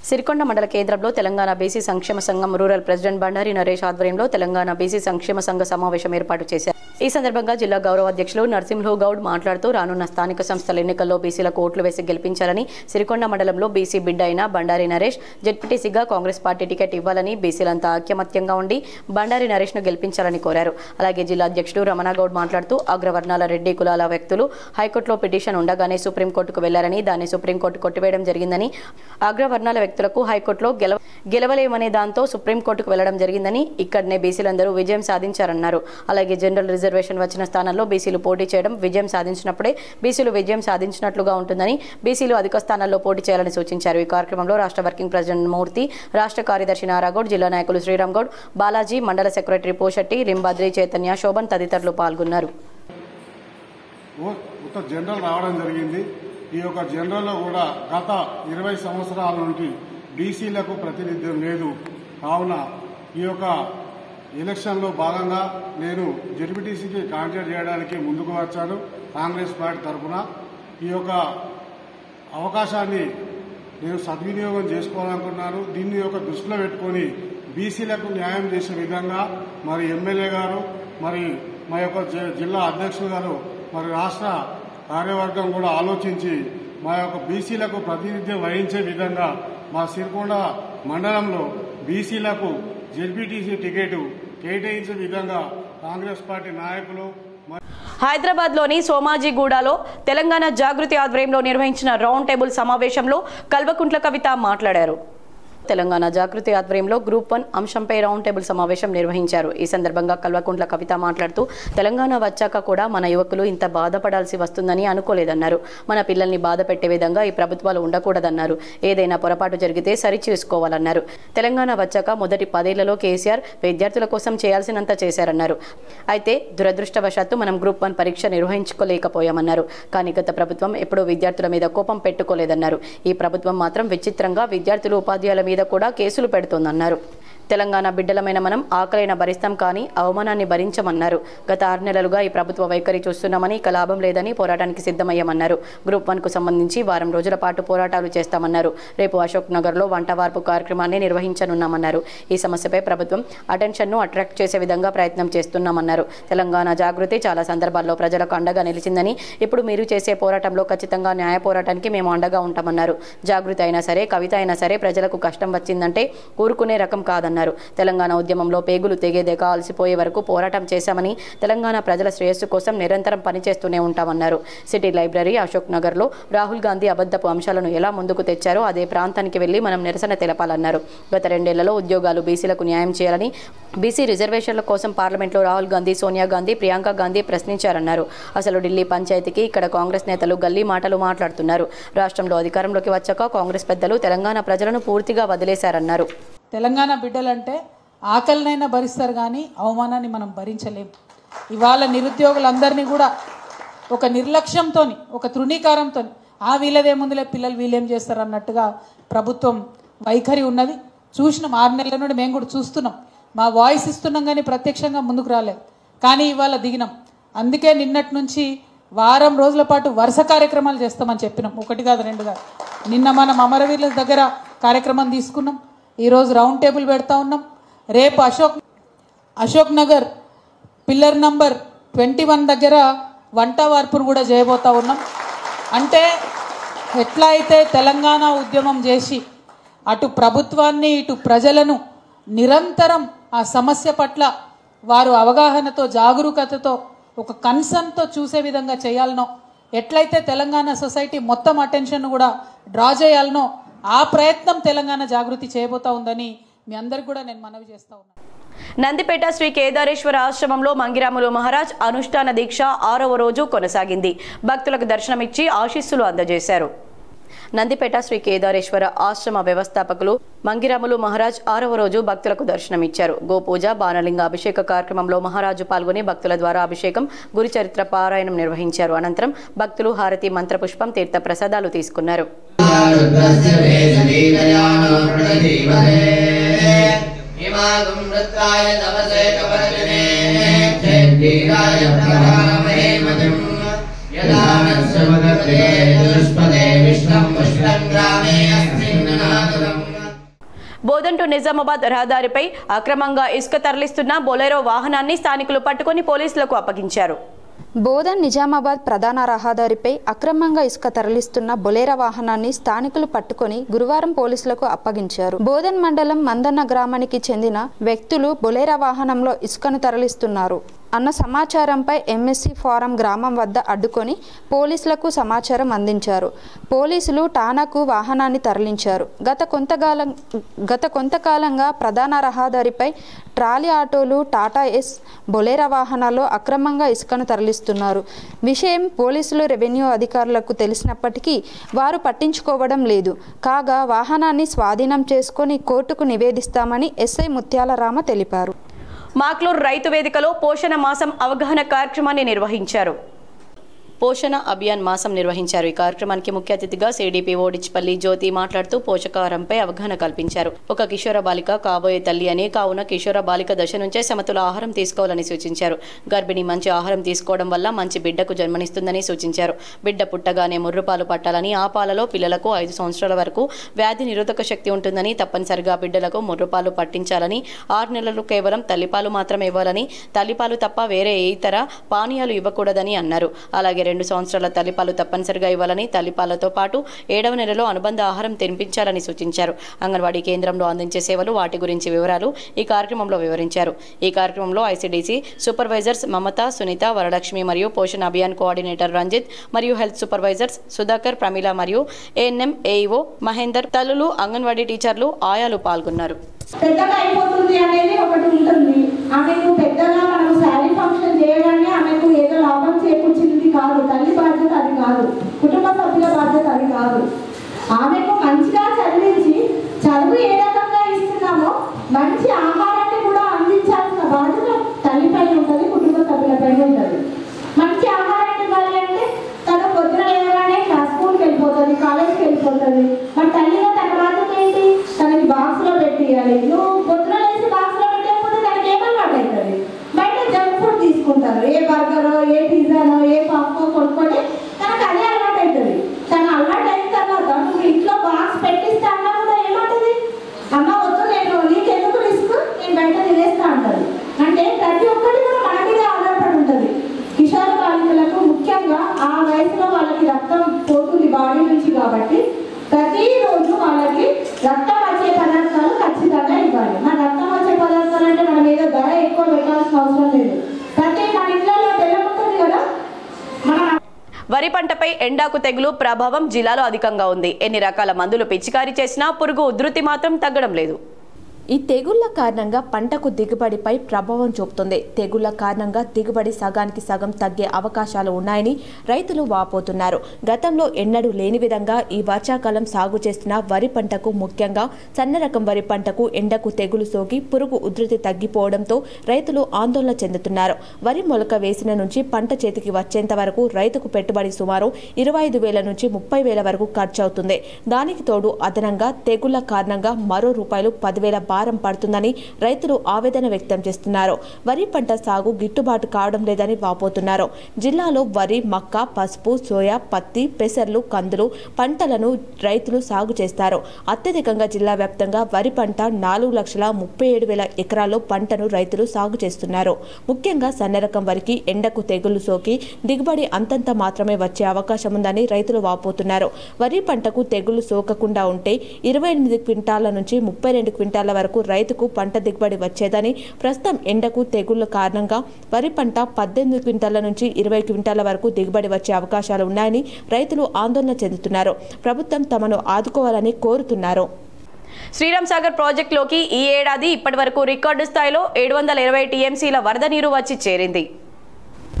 సిరికొండ మండల కేంద్రంలో తెలంగాణ బీసీ సంక్షేమ సంఘం రూరల్ ప్రెసిడెంట్ బండారి నరేష్ ఆధ్వర్యంలో తెలంగాణ బీసీ సంక్షేమ సంఘ సమావేశం ఏర్పాటు చేశారు. ఈ సందర్భంగా జిల్లా గౌరవ అధ్యక్షులు నరసింహు గౌడ్ మాట్లాడుతూ రానున్న స్థానిక సంస్థల ఎన్నికల్లో బీసీలకు ఓట్లు వేసి గెలిపించాలని, సిరికొండ మండలంలో బీసీ బిడ్డ అయిన బండారి నరేష్ జెడ్పీటీసీగా కాంగ్రెస్ పార్టీ టికెట్ ఇవ్వాలని, బీసీలంతా ఐక్యమత్యంగా ఉండి బండారి నరేష్ను గెలిపించాలని కోరారు. అలాగే జిల్లా అధ్యక్షుడు రమణగౌడ్ మాట్లాడుతూ అగ్రవర్ణాల రెడ్డి కులాల వ్యక్తులు హైకోర్టులో పిటిషన్ ఉండగానే సుప్రీంకోర్టుకు వెళ్లారని, దాన్ని సుప్రీంకోర్టు కొట్టివేయడం జరిగిందని, అగ్రవర్ణాల వ్యక్తులకు హైకోర్టులో గెలవలేమనే దాంతో సుప్రీంకోర్టుకు వెళ్లడం జరిగిందని, ఇక్కడనే బీసీలందరూ విజయం సాధించారన్నారు. అలాగే జనరల్ రిజర్వేషన్ వచ్చిన స్థానాల్లో బీసీలు పోటీ చేయడం, విజయం సాధించినప్పుడే బీసీలు విజయం సాధించినట్లుగా ఉంటుందని, బీసీలు అధిక స్థానాల్లో పోటీ చేయాలని సూచించారు. ఈ కార్యక్రమంలో రాష్ట్ర వర్కింగ్ ప్రెసిడెంట్ మూర్తి, రాష్ట్ర కార్యదర్శి నారాగౌడ్, జిల్లా నాయకులు శ్రీరామ్ గౌడ్, బాలాజీ, మండల సెక్రటరీ పోషెట్టి, రింబాద్రి, చైతన్య, శోభన్ తదితరులు పాల్గొన్నారు. జనరల్ రావడం జరిగింది. ఈ యొక్క జనరల్లో కూడా గత 20 సంవత్సరాల నుండి బీసీలకు ప్రాతినిధ్యం లేదు. కావున ఈ యొక్క ఎలక్షన్లో భాగంగా నేను జెడ్పీటీసీకి కాంటాక్ట్ చేయడానికి ముందుకు వచ్చాను కాంగ్రెస్ పార్టీ తరఫున. ఈ యొక్క అవకాశాన్ని నేను సద్వినియోగం చేసుకోవాలనుకున్నాను. దీన్ని యొక్క దృష్టిలో పెట్టుకొని బీసీలకు న్యాయం చేసే విధంగా మరి ఎమ్మెల్యే గారు, మరి మా యొక్క జిల్లా అధ్యక్షులు గారు, మరి రాష్ట్ర కార్యవర్గం కూడా ఆలోచించి మా యొక్క బీసీలకు ప్రాతినిధ్యం వహించే విధంగా మా సిరికొండ మండలంలో బీసీలకు జెడ్పీటీసీ టికెట్ కేటాయించే విధంగా కాంగ్రెస్ పార్టీ నాయకులు హైదరాబాద్లోని సోమాజిగూడలో తెలంగాణ జాగృతి ఆధ్వర్యంలో నిర్వహించిన రౌండ్ టేబుల్ సమావేశంలో కల్వకుంట్ల కవిత మాట్లాడారు. తెలంగాణ జాగృతి ఆధ్వర్యంలో గ్రూప్ 1 అంశంపై రౌండ్ టేబుల్ సమావేశం నిర్వహించారు. ఈ సందర్భంగా కల్వకుంట్ల కవిత మాట్లాడుతూ తెలంగాణ వచ్చాక కూడా మన యువకులు ఇంత బాధపడాల్సి వస్తుందని అనుకోలేదన్నారు. మన పిల్లల్ని బాధ పెట్టే విధంగా ఈ ప్రభుత్వాలు ఉండకూడదన్నారు. ఏదైనా పొరపాటు జరిగితే సరిచేసుకోవాలన్నారు. తెలంగాణ వచ్చాక మొదటి 10 ఏళ్లలో కేసీఆర్ విద్యార్థుల కోసం చేయాల్సినంత చేశారన్నారు. అయితే దురదృష్టవశాత్తు మనం గ్రూప్ 1 పరీక్ష నిర్వహించుకోలేకపోయామన్నారు. కానీ గత ప్రభుత్వం ఎప్పుడూ విద్యార్థుల మీద కోపం పెట్టుకోలేదన్నారు. ఈ ప్రభుత్వం మాత్రం విచిత్రంగా విద్యార్థులు ఉపాధ్యాయుల మీద కూడా కేసులు పెడుతోందన్నారు. తెలంగాణ బిడ్డలమైన మనం ఆకలైన భరిస్తాం కానీ అవమానాన్ని భరించమన్నారు. గత 6 నెలలుగా ఈ ప్రభుత్వ వైఖరి చూస్తున్నామని, ఇక లాభం లేదని పోరాటానికి సిద్ధమయ్యామన్నారు. గ్రూప్ 1కు సంబంధించి వారం రోజుల పాటు పోరాటాలు చేస్తామన్నారు. రేపు అశోక్ నగర్లో వంట వార్పు కార్యక్రమాన్ని నిర్వహించనున్నామన్నారు. ఈ సమస్యపై ప్రభుత్వం అటెన్షన్ను అట్రాక్ట్ చేసే విధంగా ప్రయత్నం చేస్తున్నామన్నారు. తెలంగాణ జాగృతి చాలా సందర్భాల్లో ప్రజలకు అండగా నిలిచిందని, ఇప్పుడు మీరు చేసే పోరాటంలో ఖచ్చితంగా న్యాయ పోరాటానికి మేము అండగా ఉంటామన్నారు. జాగృతి అయినా సరే, కవిత అయినా సరే ప్రజలకు కష్టం వచ్చిందంటే ఊరుకునే రకం కాదన్నారు. చేస్తామన్నారు. తెలంగాణ ఉద్యమంలో పేగులు తెగేదేకా అలసిపోయే వరకు పోరాటం చేశామని, తెలంగాణ ప్రజల శ్రేయస్సు కోసం నిరంతరం పనిచేస్తూనే ఉంటామన్నారు. సిటీ లైబ్రరీ, అశోక్ నగర్లో రాహుల్ గాంధీ అబద్ధపు అంశాలను ఎలా ముందుకు తెచ్చారో అదే ప్రాంతానికి వెళ్లి మనం నిరసన తెలపాలన్నారు. గత 2 ఏళ్లలో ఉద్యోగాలు, బీసీలకు న్యాయం చేయాలని, బీసీ రిజర్వేషన్ల కోసం పార్లమెంట్లో రాహుల్ గాంధీ, సోనియా గాంధీ, ప్రియాంక గాంధీ ప్రశ్నించారన్నారు. అసలు ఢిల్లీ పంచాయతీకి ఇక్కడ కాంగ్రెస్ నేతలు గల్లీ మాటలు మాట్లాడుతున్నారు. రాష్ట్రంలో అధికారంలోకి వచ్చాక కాంగ్రెస్ పెద్దలు తెలంగాణ ప్రజలను పూర్తిగా వదిలేశారన్నారు. తెలంగాణ బిడ్డలంటే ఆకలినైనా భరిస్తారు కానీ అవమానాన్ని మనం భరించలేం. ఇవాళ నిరుద్యోగులందరినీ కూడా ఒక నిర్లక్ష్యంతో, ఒక తృణీకారంతో వీళ్ళదేముందులే పిల్లలు వీళ్ళేం చేస్తారు అన్నట్టుగా ప్రభుత్వం వైఖరి ఉన్నది. చూసినాం, 6 నెలల నుండి మేము కూడా చూస్తున్నాం. మా వాయిస్ ఇస్తున్నాం కానీ ప్రత్యక్షంగా ముందుకు రాలేదు. కానీ ఇవాళ దిగినాం. అందుకే నిన్నటి నుంచి వారం రోజుల పాటు వరుస కార్యక్రమాలు చేస్తామని చెప్పినాం. 1 కాదు 2 కాదు. నిన్న మనం అమరవీరుల దగ్గర కార్యక్రమం తీసుకున్నాం. ఈరోజు రౌండ్ టేబుల్ పెడతా ఉన్నాం. రేపు అశోక్ నగర్ పిల్లర్ నంబర్ 21 దగ్గర వంట వార్పును కూడా చేయబోతా ఉన్నాం. అంటే ఎట్లా అయితే తెలంగాణ ఉద్యమం చేసి అటు ప్రభుత్వాన్ని, ఇటు ప్రజలను నిరంతరం ఆ సమస్య పట్ల వారు అవగాహనతో, జాగరూకతతో, ఒక కన్సర్న్తో చూసే విధంగా చేయాలనో, ఎట్లయితే తెలంగాణ సొసైటీ మొత్తం అటెన్షన్ కూడా డ్రా చేయాలనో ఆ ప్రయత్నం తెలంగాణ జాగృతి చేయబోతా ఉందని మీ అందరికి కూడా నేను మనవి చేస్తా ఉన్నాను. నందిపేట శ్రీ కేదారేశ్వర ఆశ్రమంలో మంగిరాములు మహారాజ్ అనుష్ఠాన దీక్ష 6వ రోజు కొనసాగింది. భక్తులకు దర్శనమిచ్చి ఆశీస్సులు అందజేశారు. నందిపేట శ్రీ కేదారేశ్వర ఆశ్రమ వ్యవస్థాపకులు మంగిరాములు మహారాజ్ 6వ రోజు భక్తులకు దర్శనమిచ్చారు. గోపూజ, బాణలింగ అభిషేక కార్యక్రమంలో మహారాజు పాల్గొని భక్తుల ద్వారా అభిషేకం, గురుచరిత్ర పారాయణం నిర్వహించారు. అనంతరం భక్తులు హారతి, మంత్రపుష్పం, తీర్థ ప్రసాదాలు తీసుకున్నారు. బోధన్ టు నిజామాబాద్ రహదారిపై అక్రమంగా ఇసుక తరలిస్తున్న బొలెరో వాహనాన్ని స్థానికులు పట్టుకొని పోలీసులకు అప్పగించారు. బోధన్ నిజామాబాద్ ప్రధాన రహదారిపై అక్రమంగా ఇసుక తరలిస్తున్న బొలేరా వాహనాన్ని స్థానికులు పట్టుకొని గురువారం పోలీసులకు అప్పగించారు. బోధన్ మండలం మందన్న గ్రామానికి చెందిన వ్యక్తులు బొలేరా వాహనంలో ఇసుకను తరలిస్తున్నారు అన్న సమాచారంపై ఎంఎస్సి ఫారం గ్రామం వద్ద అడ్డుకొని పోలీసులకు సమాచారం అందించారు. పోలీసులు ఠాణాకు వాహనాన్ని తరలించారు. గత కొంతకాలంగా ప్రధాన రహదారిపై ట్రాలీ ఆటోలు, టాటా ఎస్, బొలేరా వాహనాల్లో అక్రమంగా ఇసుకను తరలిస్తున్నారు. విషయం పోలీసులు, రెవెన్యూ అధికారులకు తెలిసినప్పటికీ వారు పట్టించుకోవడం లేదు. కాగా వాహనాన్ని స్వాధీనం చేసుకొని కోర్టుకు నివేదిస్తామని ఎస్ఐ ముత్యాలరామ తెలిపారు. మాక్లూర్ రైతు వేదికలో పోషణ మాసం అవగాహన కార్యక్రమాన్ని నిర్వహించారు. పోషణ అభియాన్ మాసం నిర్వహించారు. ఈ కార్యక్రమానికి ముఖ్య అతిథిగా సిడిపిఓ డిచ్పల్లి జ్యోతి మాట్లాడుతూ పోషకాహారంపై అవగాహన కల్పించారు. ఒక కిషోర బాలిక కాబోయే తల్లి అని, కావున కిషోర బాలిక దశ నుంచే సమతుల ఆహారం తీసుకోవాలని సూచించారు. గర్భిణి మంచి ఆహారం తీసుకోవడం వల్ల మంచి బిడ్డకు జన్మనిస్తుందని సూచించారు. బిడ్డ పుట్టగానే ముర్రుపాలు పట్టాలని, ఆ పాలలో పిల్లలకు 5 సంవత్సరాల వరకు వ్యాధి నిరోధక శక్తి ఉంటుందని, తప్పనిసరిగా బిడ్డలకు ముర్రుపాలు పట్టించాలని, 6 నెలలు కేవలం తల్లిపాలు మాత్రమే ఇవ్వాలని, తల్లిపాలు తప్ప వేరే ఇతర పానీయాలు ఇవ్వకూడదని అన్నారు. అలాగే 2 సంవత్సరాల తల్లిపాలు తప్పనిసరిగా ఇవ్వాలని, తల్లిపాలతో పాటు 7వ నెలలో అనుబంధ ఆహారం తినిపించాలని సూచించారు. అంగన్వాడీ కేంద్రంలో అందించే సేవలు, వాటి గురించి వివరాలు ఈ కార్యక్రమంలో వివరించారు. ఈ కార్యక్రమంలో ఐసిడిసి సూపర్వైజర్స్ మమత, సునీత, వరలక్ష్మి మరియు పోషణ అభియాన్ కోఆర్డినేటర్ రంజిత్ మరియు హెల్త్ సూపర్వైజర్స్ సుధాకర్, ప్రమీల మరియు ఏఎన్ఎం ఏఈఓ మహేందర్, తల్లులు, అంగన్వాడీ టీచర్లు, ఆయాలు పాల్గొన్నారు. పెద్దగా అయిపోతుంది అనేది ఒకటి ఉంటుంది. ఆమెకు పెద్దగా మనం శారీ ఫంక్షన్ చేయగానే ఆమెకు ఏదో లాభం చేకూర్చింది కాదు. తల్లి బాధ్యత అది కాదు, కుటుంబ సభ్యుల బాధ్యత అది కాదు. ఆమెకు మంచిగా చదివించి, చదువు ఏ రకంగా ఇస్తున్నామో మంచి ఆహారాన్ని కూడా అందించాల్సిన బాధ్యత తల్లిపై ఉంటుంది, కుటుంబ సభ్యులపై ఉంటుంది. మంచి ఆహారాన్ని ఇవ్వాలి అంటే తను పొద్దున లేవగానే స్కూల్కి వెళ్ళిపోతుంది, కాలేజ్కి వెళ్ళిపోతుంది. మరి తల్లిగా తన బాధ్యత ఏంటి? తనకి బాక్స్ లో పెట్టియాలి. నువ్వు పొద్దున లేచి బాక్స్ లో పెట్టకపోతే తనకి ఏమన్నట్టు అవుతుంది? బయట జంక్ ఫుడ్ తీసుకుంటారు. ఏ బర్గరో, ఏ పిజ్జానో, ఏ పాప్కో కొనుక్కొని తనకు అదే అలవాటు అవుతుంది. తను అలవాటు అయిన తర్వాత నువ్వు ఇంట్లో బాక్స్ పెట్టిస్తే అన్న కూడా ఏమంటుంది? అమ్మ వద్దు, నేను నీకెందుకు రిస్క్, నేను బయట తినేస్తా అంటారు. అంటే ప్రతి ఒక్కటి కూడా మన మీద ఆధారపడి ఉంటుంది. కిషోర బాలికలకు ముఖ్యంగా ఆ వయసులో వాళ్ళకి రక్తం పోతుంది బాడీ నుంచి, కాబట్టి ప్రతిరోజు వాళ్ళకి రక్తం వచ్చే పదార్థాలు ఖచ్చితంగా ఇవ్వాలి. మన రక్తం వరి పంటపై ఎండాకు తెగులు ప్రభావం జిల్లాలో అధికంగా ఉంది. ఎన్ని రకాల మందులు పిచికారీ చేసినా పురుగు ఉధృతి మాత్రం తగ్గడం లేదు. ఈ తెగుళ్ల కారణంగా పంటకు దిగుబడిపై ప్రభావం చూపుతుంది. తెగుళ్ల కారణంగా దిగుబడి సగానికి సగం తగ్గే అవకాశాలు ఉన్నాయని రైతులు వాపోతున్నారు. గతంలో ఎన్నడూ లేని విధంగా ఈ వర్షాకాలం సాగు చేస్తున్న వరి పంటకు, ముఖ్యంగా సన్న రకం వరి పంటకు ఎండకు తెగులు సోకి పురుగు ఉధృతి తగ్గిపోవడంతో రైతులు ఆందోళన చెందుతున్నారు. వరి మొలక వేసిన నుంచి పంట చేతికి వచ్చేంత వరకు రైతుకు పెట్టుబడి సుమారు 25,000 నుంచి 30,000 వరకు ఖర్చు అవుతుంది. దానికి తోడు అదనంగా తెగుళ్ల కారణంగా మరో ₹10,000 భారం పడుతుందని రైతులు ఆవేదన వ్యక్తం చేస్తున్నారు. వరి పంట సాగు గిట్టుబాటు కావడం లేదని వాపోతున్నారు. జిల్లాలో వరి, మక్క, పసుపు, సోయా, పత్తి, పెసర్లు, కందులు పంటలను రైతులు సాగు చేస్తారు. అత్యధికంగా జిల్లా వ్యాప్తంగా వరి పంట 4,37,000 ఎకరాల్లో పంటను రైతులు సాగు చేస్తున్నారు. ముఖ్యంగా సన్నరకం వరికి ఎండకు తెగులు సోకి దిగుబడి అంతంత మాత్రమే వచ్చే అవకాశం ఉందని రైతులు వాపోతున్నారు. వరి పంటకు తెగులు సోకకుండా ఉంటే 28 క్వింటాల నుంచి 32 క్వింటాల వరకు రైతుకు పంట దిగుబడి వచ్చేదని, ప్రస్తుతం ఎండకు తెగుళ్ల కారణంగా వరి పంట 18 క్వింటాల నుంచి 20 క్వింటాల వరకు దిగుబడి వచ్చే అవకాశాలు ఉన్నాయని రైతులు ఆందోళన చెందుతున్నారు. ప్రభుత్వం తమను ఆదుకోవాలని కోరుతున్నారు. శ్రీరామ్ సాగర్ ప్రాజెక్టులోకి ఈ ఏడాది ఇప్పటి వరకు రికార్డు స్థాయిలో 720 టీఎంసీల వరద నీరు వచ్చి చేరింది.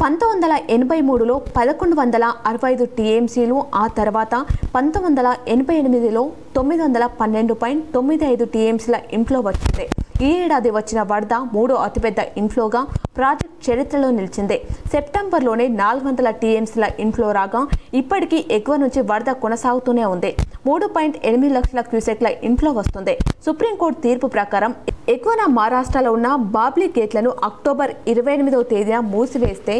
1983లో 1,165 టీఎంసీలు, ఆ తర్వాత 1988లో 912.95 టీఎంసీల ఇన్ఫ్లో వచ్చింది. ఈ ఏడాది వచ్చిన వరద మూడో అతిపెద్ద ఇన్ఫ్లోగా ప్రాజెక్ట్ చరిత్రలో నిలిచింది. సెప్టెంబర్లోనే 400 టీఎంసీల ఇన్ఫ్లో రాగా ఇప్పటికీ ఎక్కువ నుంచి వరద కొనసాగుతూనే ఉంది. 3.8 లక్షల క్యూసెక్ల ఇన్ఫ్లో వస్తుంది. సుప్రీంకోర్టు తీర్పు ప్రకారం ఎక్కువన మహారాష్ట్రలో ఉన్న బాబ్లీ గేట్లను అక్టోబర్ 28వ తేదీన మూసివేస్తే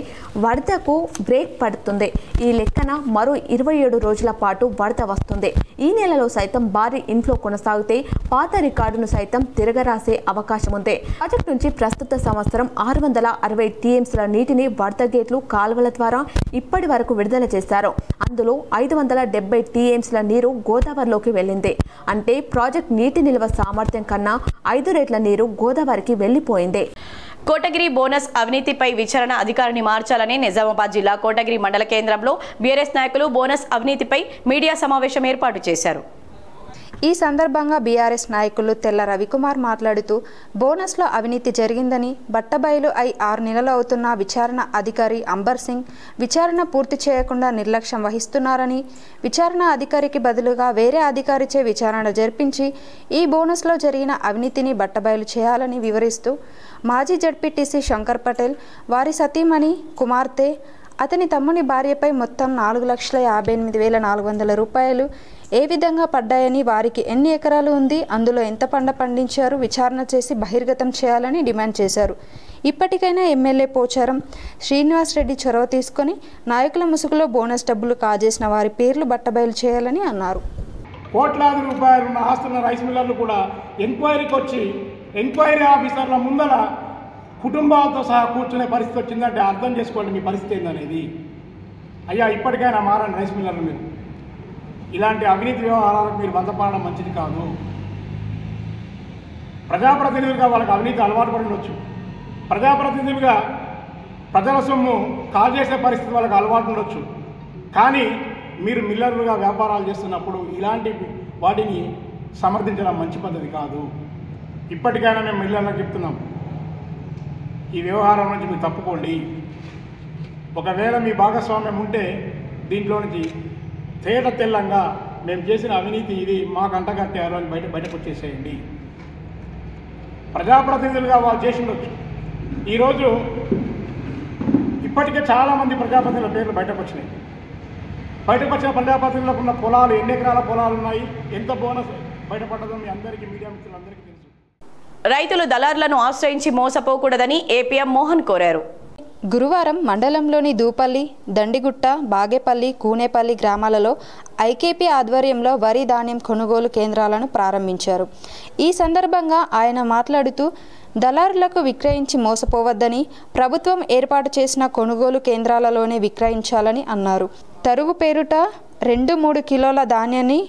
వరదకు బ్రేక్ పడుతుంది. ఈ లెక్కన మరో 27 రోజుల పాటు వరద వస్తుంది. ఈ నెలలో సైతం భారీ ఇన్ఫ్లో కొనసాగితే పాత రికార్డును సైతం తిరగరాసే అవకాశం ఉంది. ప్రాజెక్టు నుంచి ప్రస్తుత సంవత్సరం 660 టీఎంసీల నీటిని వరద గేట్లు, కాలువల ద్వారా ఇప్పటి వరకు విడుదల చేశారు. అందులో 570 టీఎంసీల నీరు గోదావరిలోకి వెళ్ళింది. అంటే ప్రాజెక్ట్ నీటి నిల్వ సామర్థ్యం కన్నా 5 రెట్ల నీరు గోదావరికి వెళ్లిపోయింది. కోటగిరి బోనస్ అవినీతిపై విచారణ అధికారిని మార్చాలని నిజామాబాద్ జిల్లా కోటగిరి మండల కేంద్రంలో బీఆర్ఎస్ నాయకులు బోనస్ అవినీతిపై మీడియా సమావేశం ఏర్పాటు చేశారు. ఈ సందర్భంగా బీఆర్ఎస్ నాయకులు తెల్ల రవికుమార్ మాట్లాడుతూ బోనస్లో అవినీతి జరిగిందని, బట్టబయలు అయి 6 నెలలు అవుతున్న విచారణ అధికారి అంబర్ సింగ్ విచారణ పూర్తి చేయకుండా నిర్లక్ష్యం వహిస్తున్నారని, విచారణ అధికారికి బదులుగా వేరే అధికారిచే విచారణ జరిపించి ఈ బోనస్లో జరిగిన అవినీతిని బట్టబయలు చేయాలని వివరిస్తూ మాజీ జడ్పీటీసీ శంకర్ పటేల్, వారి సతీమణి, కుమార్తె, అతని తమ్ముని భార్యపై మొత్తం 4,58,400 రూపాయలు ఏ విధంగా పడ్డాయని, వారికి ఎన్ని ఎకరాలు ఉంది, అందులో ఎంత పంట పండించారు విచారణ చేసి బహిర్గతం చేయాలని డిమాండ్ చేశారు. ఇప్పటికైనా ఎమ్మెల్యే పోచారం శ్రీనివాస్ రెడ్డి చొరవ తీసుకొని నాయకుల ముసుగులో బోనస్ డబ్బులు కాజేసిన వారి పేర్లు బట్టబయలు చేయాలని అన్నారు. కోట్లాది రూపాయలు ఉన్న ఆస్తున్న రైస్ మిల్లర్లు కూడా ఎంక్వైరీకి వచ్చి ఎంక్వైరీ ఆఫీసర్ల ముందర కుటుంబాలతో సహా కూర్చునే పరిస్థితి వచ్చిందంటే అర్థం చేసుకోండి మీ పరిస్థితి ఏందనేది. అయ్యా ఇప్పటికైనా మారండి రైస్ మిల్లర్లు. మీరు ఇలాంటి అవినీతి వ్యవహారాలకు మీరు బంధపడడం మంచిది కాదు. ప్రజాప్రతినిధులుగా వాళ్ళకి అవినీతి అలవాటు పడి ఉండొచ్చు. ప్రజాప్రతినిధులుగా ప్రజల సొమ్ము కాజేసే పరిస్థితి వాళ్ళకి అలవాటు ఉండొచ్చు. కానీ మీరు మిల్లర్లుగా వ్యాపారాలు చేస్తున్నప్పుడు ఇలాంటి వాటిని సమర్థించడం మంచి పద్ధతి కాదు. ఇప్పటికైనా మేము మిల్లర్లకు చెప్తున్నాం, ఈ వ్యవహారం నుంచి మీరు తప్పుకోండి. ఒకవేళ మీ భాగస్వామ్యం ఉంటే దీంట్లో నుంచి తేట తెల్లంగా మేము చేసిన అవినీతి ఇది మాకు అంటగట్టారు అని బయటకు వచ్చేసేయండి. ప్రజాప్రతినిధులుగా వాళ్ళు చేసి ఉండొచ్చు. ఈరోజు ఇప్పటికే చాలామంది ప్రజాప్రతినిధుల పేర్లు బయటకు వచ్చినాయి. బయటకు వచ్చిన ప్రజాప్రతినిధులకు ఉన్న పొలాలు, ఎన్ని ఎకరాల పొలాలు ఉన్నాయి, ఎంత బోనస్ బయటపడ్డదో మీ అందరికీ, మీడియా మిత్రులందరికీ తెలుసు. రైతులు దళారులను ఆశ్రయించి మోసపోకూడదని ఏపీఎం మోహన్ కోరారు. గురువారం మండలంలోని దూపల్లి, దండిగుట్ట, బాగేపల్లి, కూనేపల్లి గ్రామాలలో ఐకేపీ ఆధ్వర్యంలో వరి ధాన్యం కొనుగోలు కేంద్రాలను ప్రారంభించారు. ఈ సందర్భంగా ఆయన మాట్లాడుతూ దళారులకు విక్రయించి మోసపోవద్దని, ప్రభుత్వం ఏర్పాటు చేసిన కొనుగోలు కేంద్రాలలోనే విక్రయించాలని అన్నారు. తరుగు పేరుట 2-3 కిలోల ధాన్యాన్ని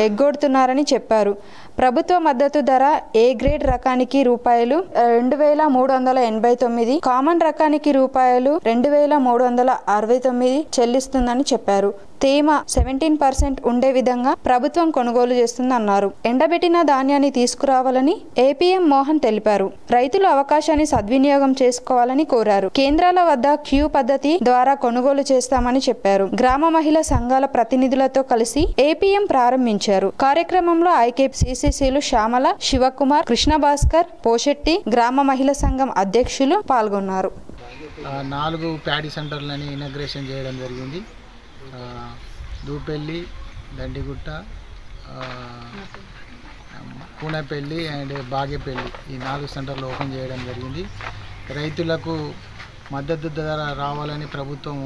ఎగ్గొడుతున్నారని చెప్పారు. ప్రభుత్వ మద్దతు ధర ఏ గ్రేడ్ రకానికి రూపాయలు 2389, కామన్ రకానికి రూపాయలు 2369 చెల్లిస్తుందని చెప్పారు. తేమ 17% ఉండే విధంగా ప్రభుత్వం కొనుగోలు చేస్తుందన్నారు. ఎండబెట్టిన ధాన్యాన్ని తీసుకురావాలని ఏపీఎం మోహన్ తెలిపారు. రైతులు అవకాశాన్ని సద్వినియోగం చేసుకోవాలని కోరారు. కేంద్రాల వద్ద క్యూ పద్ధతి ద్వారా కొనుగోలు చేస్తామని చెప్పారు. గ్రామ మహిళా సంఘాల ప్రతినిధులతో కలిసి ఏపీఎం ప్రారంభించారు. కార్యక్రమంలో ఐకేపీసీసీలు శ్యామల, శివకుమార్, కృష్ణభాస్కర్, పోషెట్టి, గ్రామ మహిళా సంఘం అధ్యక్షులు పాల్గొన్నారు. 4 ప్యాడీ సెంటర్లని ఇనాగ్రేషన్ చేయడం జరిగింది. దూపెల్లి, దండిగుట్ట, కూనపల్లి అండ్ బాగేపల్లి ఈ 4 సెంటర్లు ఓపెన్ చేయడం జరిగింది. రైతులకు మద్దతు ధర రావాలని ప్రభుత్వం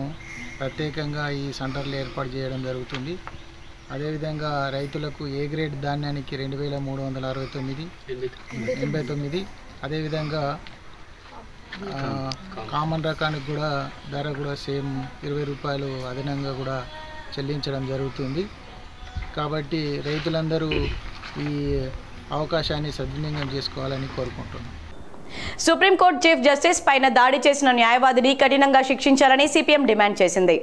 ప్రత్యేకంగా ఈ సెంటర్లు ఏర్పాటు చేయడం జరుగుతుంది. అదేవిధంగా రైతులకు ఏ గ్రేడ్ ధాన్యానికి 2369, అదేవిధంగా కామన్ రకానికి కూడా ధర కూడా సేమ్ 20 రూపాయలు అదనంగా కూడా చెల్లించడం జరుగుతుంది. కాబట్టి రైతులందరూ ఈ అవకాశాన్ని సద్వినియోగం చేసుకోవాలని కోరుకుంటున్నాం. సుప్రీంకోర్టు చీఫ్ జస్టిస్ పైన దాడి చేసిన న్యాయవాదిని కఠినంగా శిక్షించాలని సిపిఎం డిమాండ్ చేసింది.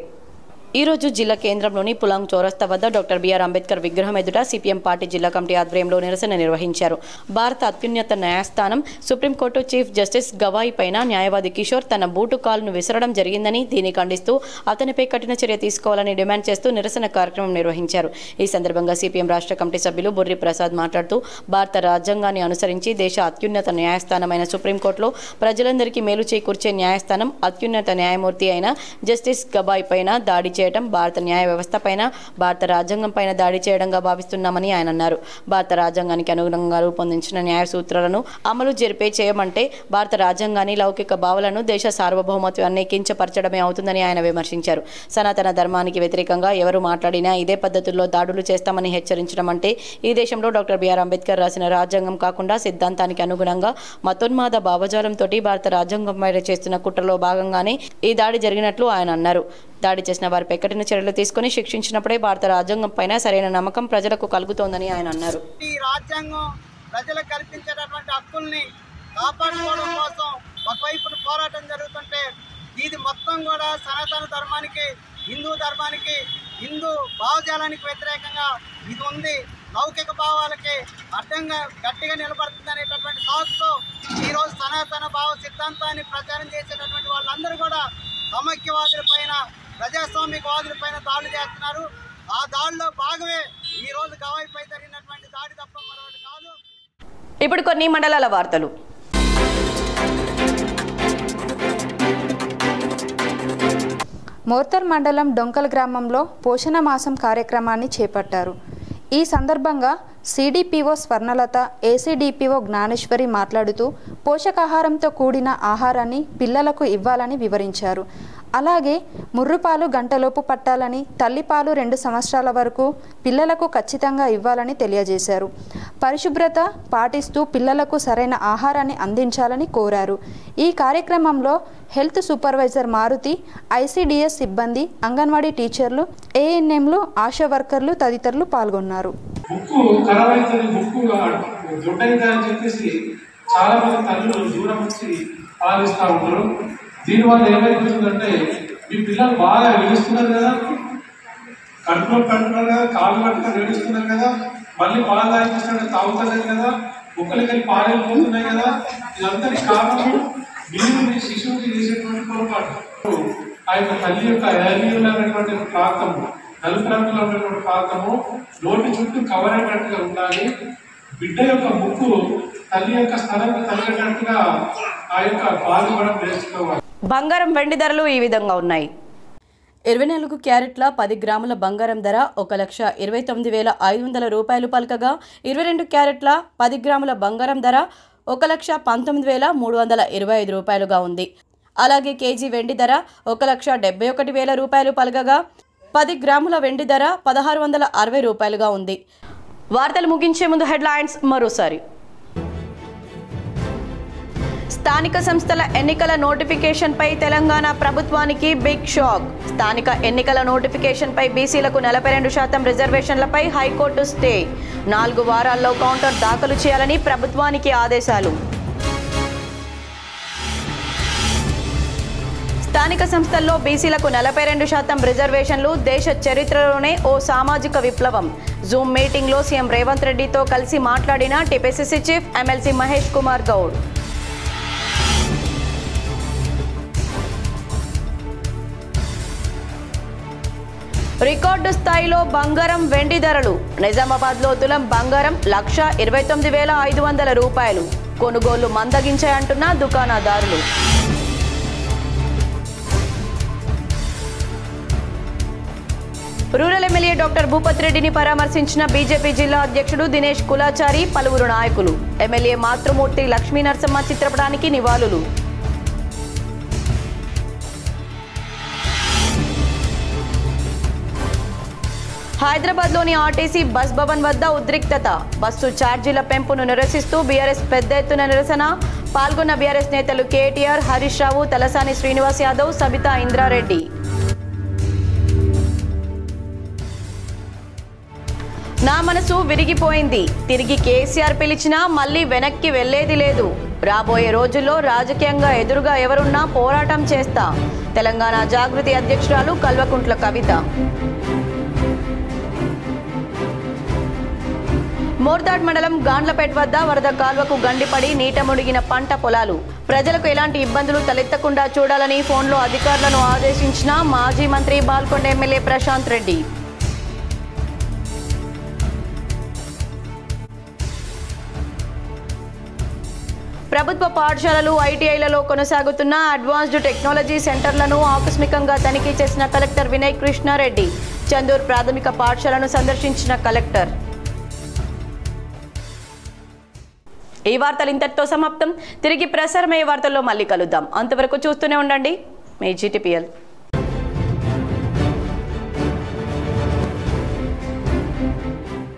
ఈ రోజు జిల్లా కేంద్రంలోని పులాంగ్ చౌరస్తా వద్ద డాక్టర్ బిఆర్ అంబేద్కర్ విగ్రహం ఎదుట సిపిఎం పార్టీ జిల్లా కమిటీ ఆధ్వర్యంలో నిరసన నిర్వహించారు. భారత అత్యున్నత న్యాయస్థానం సుప్రీంకోర్టు చీఫ్ జస్టిస్ గవాయి పైన న్యాయవాది కిషోర్ తన బూటు కాలును విసరడం జరిగిందని, దీన్ని ఖండిస్తూ అతనిపై కఠిన చర్య తీసుకోవాలని డిమాండ్ చేస్తూ నిరసన కార్యక్రమం నిర్వహించారు. ఈ సందర్భంగా సిపిఎం రాష్ట్ర కమిటీ సభ్యులు బుర్రి ప్రసాద్ మాట్లాడుతూ భారత రాజ్యాంగాన్ని అనుసరించి దేశ అత్యున్నత న్యాయస్థానమైన సుప్రీంకోర్టులో ప్రజలందరికీ మేలు చేకూర్చే న్యాయస్థానం అత్యున్నత న్యాయమూర్తి అయిన జస్టిస్ గవాయి పైన దాడి చేయడం భారత న్యాయ వ్యవస్థ పైన, భారత రాజ్యాంగం పైన దాడి చేయడంగా భావిస్తున్నామని ఆయన అన్నారు. భారత రాజ్యాంగానికి అనుగుణంగా రూపొందించిన న్యాయ సూత్రాలను అమలు చేయమంటే భారత రాజ్యాంగాన్ని, లౌకిక భావాలను, దేశ సార్వభౌమత్వాన్ని కించపరచడమే అవుతుందని ఆయన విమర్శించారు. సనాతన ధర్మానికి వ్యతిరేకంగా ఎవరు మాట్లాడినా ఇదే పద్ధతుల్లో దాడులు చేస్తామని హెచ్చరించడం అంటే ఈ దేశంలో డాక్టర్ బిఆర్ అంబేద్కర్ రాసిన రాజ్యాంగం కాకుండా సిద్ధాంతానికి అనుగుణంగా మతోన్మాద భావజాలంతో భారత రాజ్యాంగం పైన చేస్తున్న కుట్రలో భాగంగానే ఈ దాడి జరిగినట్లు ఆయన అన్నారు. దాడి చేసిన వారిపై కఠిన చర్యలు తీసుకుని శిక్షించినప్పుడే భారత రాజ్యాంగం పైన సరైన నమ్మకం ప్రజలకు కలుగుతోందని ఆయన అన్నారు. ఈ రాజ్యాంగం ప్రజలకు కల్పించేటటువంటి హక్కుల్ని కాపాడుకోవడం కోసం ఒకవైపున పోరాటం జరుగుతుంటే ఇది మొత్తం కూడా సనాతన ధర్మానికి, హిందూ ధర్మానికి, హిందూ భావజాలానికి వ్యతిరేకంగా ఇది ఉంది. లౌకిక భావాలకి అడ్డంగా గట్టిగా నిలబడుతుంది అనేటటువంటి సాకుతో ఈరోజు సనాతన భావ సిద్ధాంతాన్ని ప్రచారం చేసేటటువంటి వాళ్ళందరూ కూడా సమైక్యవాదుల పైన, ప్రజాస్వామికవాదుల పైన దాడులు చేస్తున్నారు. ఆ దాడిలో భాగమే ఈ రోజు గవాయిపై జరిగినటువంటి దాడి తప్ప మరొకటి కాదు. ఇప్పుడు కొన్ని మండలాల వార్తలు. మోర్తర్ మండలం డొంకల్ గ్రామంలో పోషణ మాసం కార్యక్రమాన్ని చేపట్టారు. ఈ సందర్భంగా సిడిపిఓ స్వర్ణలత, ఏసీడిపిఓ జ్ఞానేశ్వరి మాట్లాడుతూ పోషకాహారంతో కూడిన ఆహారాన్ని పిల్లలకు ఇవ్వాలని వివరించారు. అలాగే ముర్రుపాలు గంటలోపు పట్టాలని, తల్లిపాలు 2 సంవత్సరాల వరకు పిల్లలకు ఖచ్చితంగా ఇవ్వాలని తెలియజేశారు. పరిశుభ్రత పాటిస్తూ పిల్లలకు సరైన ఆహారాన్ని అందించాలని కోరారు. ఈ కార్యక్రమంలో హెల్త్ సూపర్వైజర్ మారుతి, ఐసిడిఎస్ సిబ్బంది, అంగన్వాడీ టీచర్లు, ఏఎన్ఎంలు, ఆశా వర్కర్లు తదితరులు పాల్గొన్నారు. చాలా మంది తల్లులు దూరం నుంచి పాలిస్తూ ఉంటారు. దీనివల్ల ఏమైపోతుందంటే మీ పిల్లలు బాగా ఏడుస్తున్నారు కదా, కడుపులో పెడుతున్నారు కదా, కాళ్ళు కట్టుకొని ఏడుస్తున్నారు కదా, మళ్ళీ పాలు తాగిస్తున్నారు, తాగుతున్నారు కదా, ముక్కలకి పాలైపోతున్నాయి కదా. ఇదంతటి కారణము మీరు మీ శిశువుకి చేసేటువంటి పొరపాటు. ఆ యొక్క తల్లి యొక్క యాన్యుల్ అనేటువంటి ప్రాంతము, నలుపు రంగులో ఉన్నటువంటి ప్రాంతము నోటి చుట్టూ కవర్ అయినట్టుగా ఉండాలి. బిడ్డ యొక్క ముక్కు తల్లి యొక్క స్థలంలో తగినట్టుగా ఆ యొక్క పాలు కూడా నేర్చుకోవాలి. బంగారం, వెండి ధరలు ఈ విధంగా ఉన్నాయి. 24 క్యారెట్ల 10 గ్రాముల బంగారం ధర 1,29,500 రూపాయలు పలకగా, 22 క్యారెట్ల 10 గ్రాముల బంగారం ధర 1,19,325 రూపాయలుగా ఉంది. అలాగే కేజీ వెండి ధర 1,71,000 రూపాయలు పలకగా, 10 గ్రాముల వెండి ధర 1,660 రూపాయలుగా ఉంది. వార్తలు ముగించే ముందు హెడ్లైన్స్ మరోసారి. స్థానిక సంస్థల ఎన్నికల నోటిఫికేషన్పై తెలంగాణ ప్రభుత్వానికి బిగ్ షాక్. స్థానిక ఎన్నికల నోటిఫికేషన్పై బీసీలకు 42% రిజర్వేషన్లపై హైకోర్టు స్టే. 4 వారాల్లో కౌంటర్ దాఖలు చేయాలని ప్రభుత్వానికి ఆదేశాలు. స్థానిక సంస్థల్లో బీసీలకు 42% రిజర్వేషన్లు దేశ చరిత్రలోనే ఓ సామాజిక విప్లవం. జూమ్ మీటింగ్లో సీఎం రేవంత్ రెడ్డితో కలిసి మాట్లాడిన TPCC chief MLC Mahesh Kumar Goud. Record స్థాయిలో బంగారం వెండి ధరలు. నిజామాబాద్లో తులం బంగారం 1,29,500 రూపాయలు. కొనుగోళ్లు మందగించాయంటున్న దుకాణదారులు. రూరల్ ఎమ్మెల్యే డాక్టర్ భూపత్ రెడ్డిని పరామర్శించిన బీజేపీ జిల్లా అధ్యక్షుడు దినేష్ కులాచారి, పలువురు నాయకులు. ఎమ్మెల్యే మాతృమూర్తి లక్ష్మీ నరసమ్మ చిత్రపటానికి నివాళులు. హైదరాబాద్లోని ఆర్టీసీ బస్ భవన్ వద్ద ఉద్రిక్తత. బస్సు ఛార్జీల పెంపును నిరసిస్తూ బీఆర్ఎస్ పెద్ద ఎత్తున నిరసన. పాల్గొన్న బీఆర్ఎస్ నేతలు కేటీఆర్, హరీష్ రావు, తలసాని శ్రీనివాస్ యాదవ్, సబితా ఇంద్రారెడ్డి. నా మనసు విరిగిపోయింది. తిరిగి కేసీఆర్ పిలిచినా మళ్ళీ వెనక్కి వెళ్లేది లేదు. రాబోయే రోజుల్లో రాజకీయంగా ఎదురుగా ఎవరున్నా పోరాటం చేస్తా. తెలంగాణ జాగృతి అధ్యక్షురాలు కల్వకుంట్ల కవిత. మోర్దాడ్ మండలం గాండ్లపేట్ వద్ద వరద కాల్వకు గండిపడి నీట మునిగిన పంట పొలాలు. ప్రజలకు ఎలాంటి ఇబ్బందులు తలెత్తకుండా చూడాలని ఫోన్లో అధికారులను ఆదేశించిన మాజీ మంత్రి బాల్కొండ ఎమ్మెల్యే ప్రశాంత్ రెడ్డి. ప్రభుత్వ పాఠశాలలు, ఐటీఐలలో కొనసాగుతున్న అడ్వాన్స్డ్ టెక్నాలజీ సెంటర్లను ఆకస్మికంగా తనిఖీ చేసిన కలెక్టర్ వినయ్ కృష్ణారెడ్డి. చందూర్ ప్రాథమిక పాఠశాలను సందర్శించిన కలెక్టర్. ఈ వార్తలు ఇంతటితో సమాప్తం. తిరిగి ప్రసారమయ్యే వార్తల్లో మళ్ళీ కలుద్దాం. అంతవరకు చూస్తూనే ఉండండి మీ GTPL.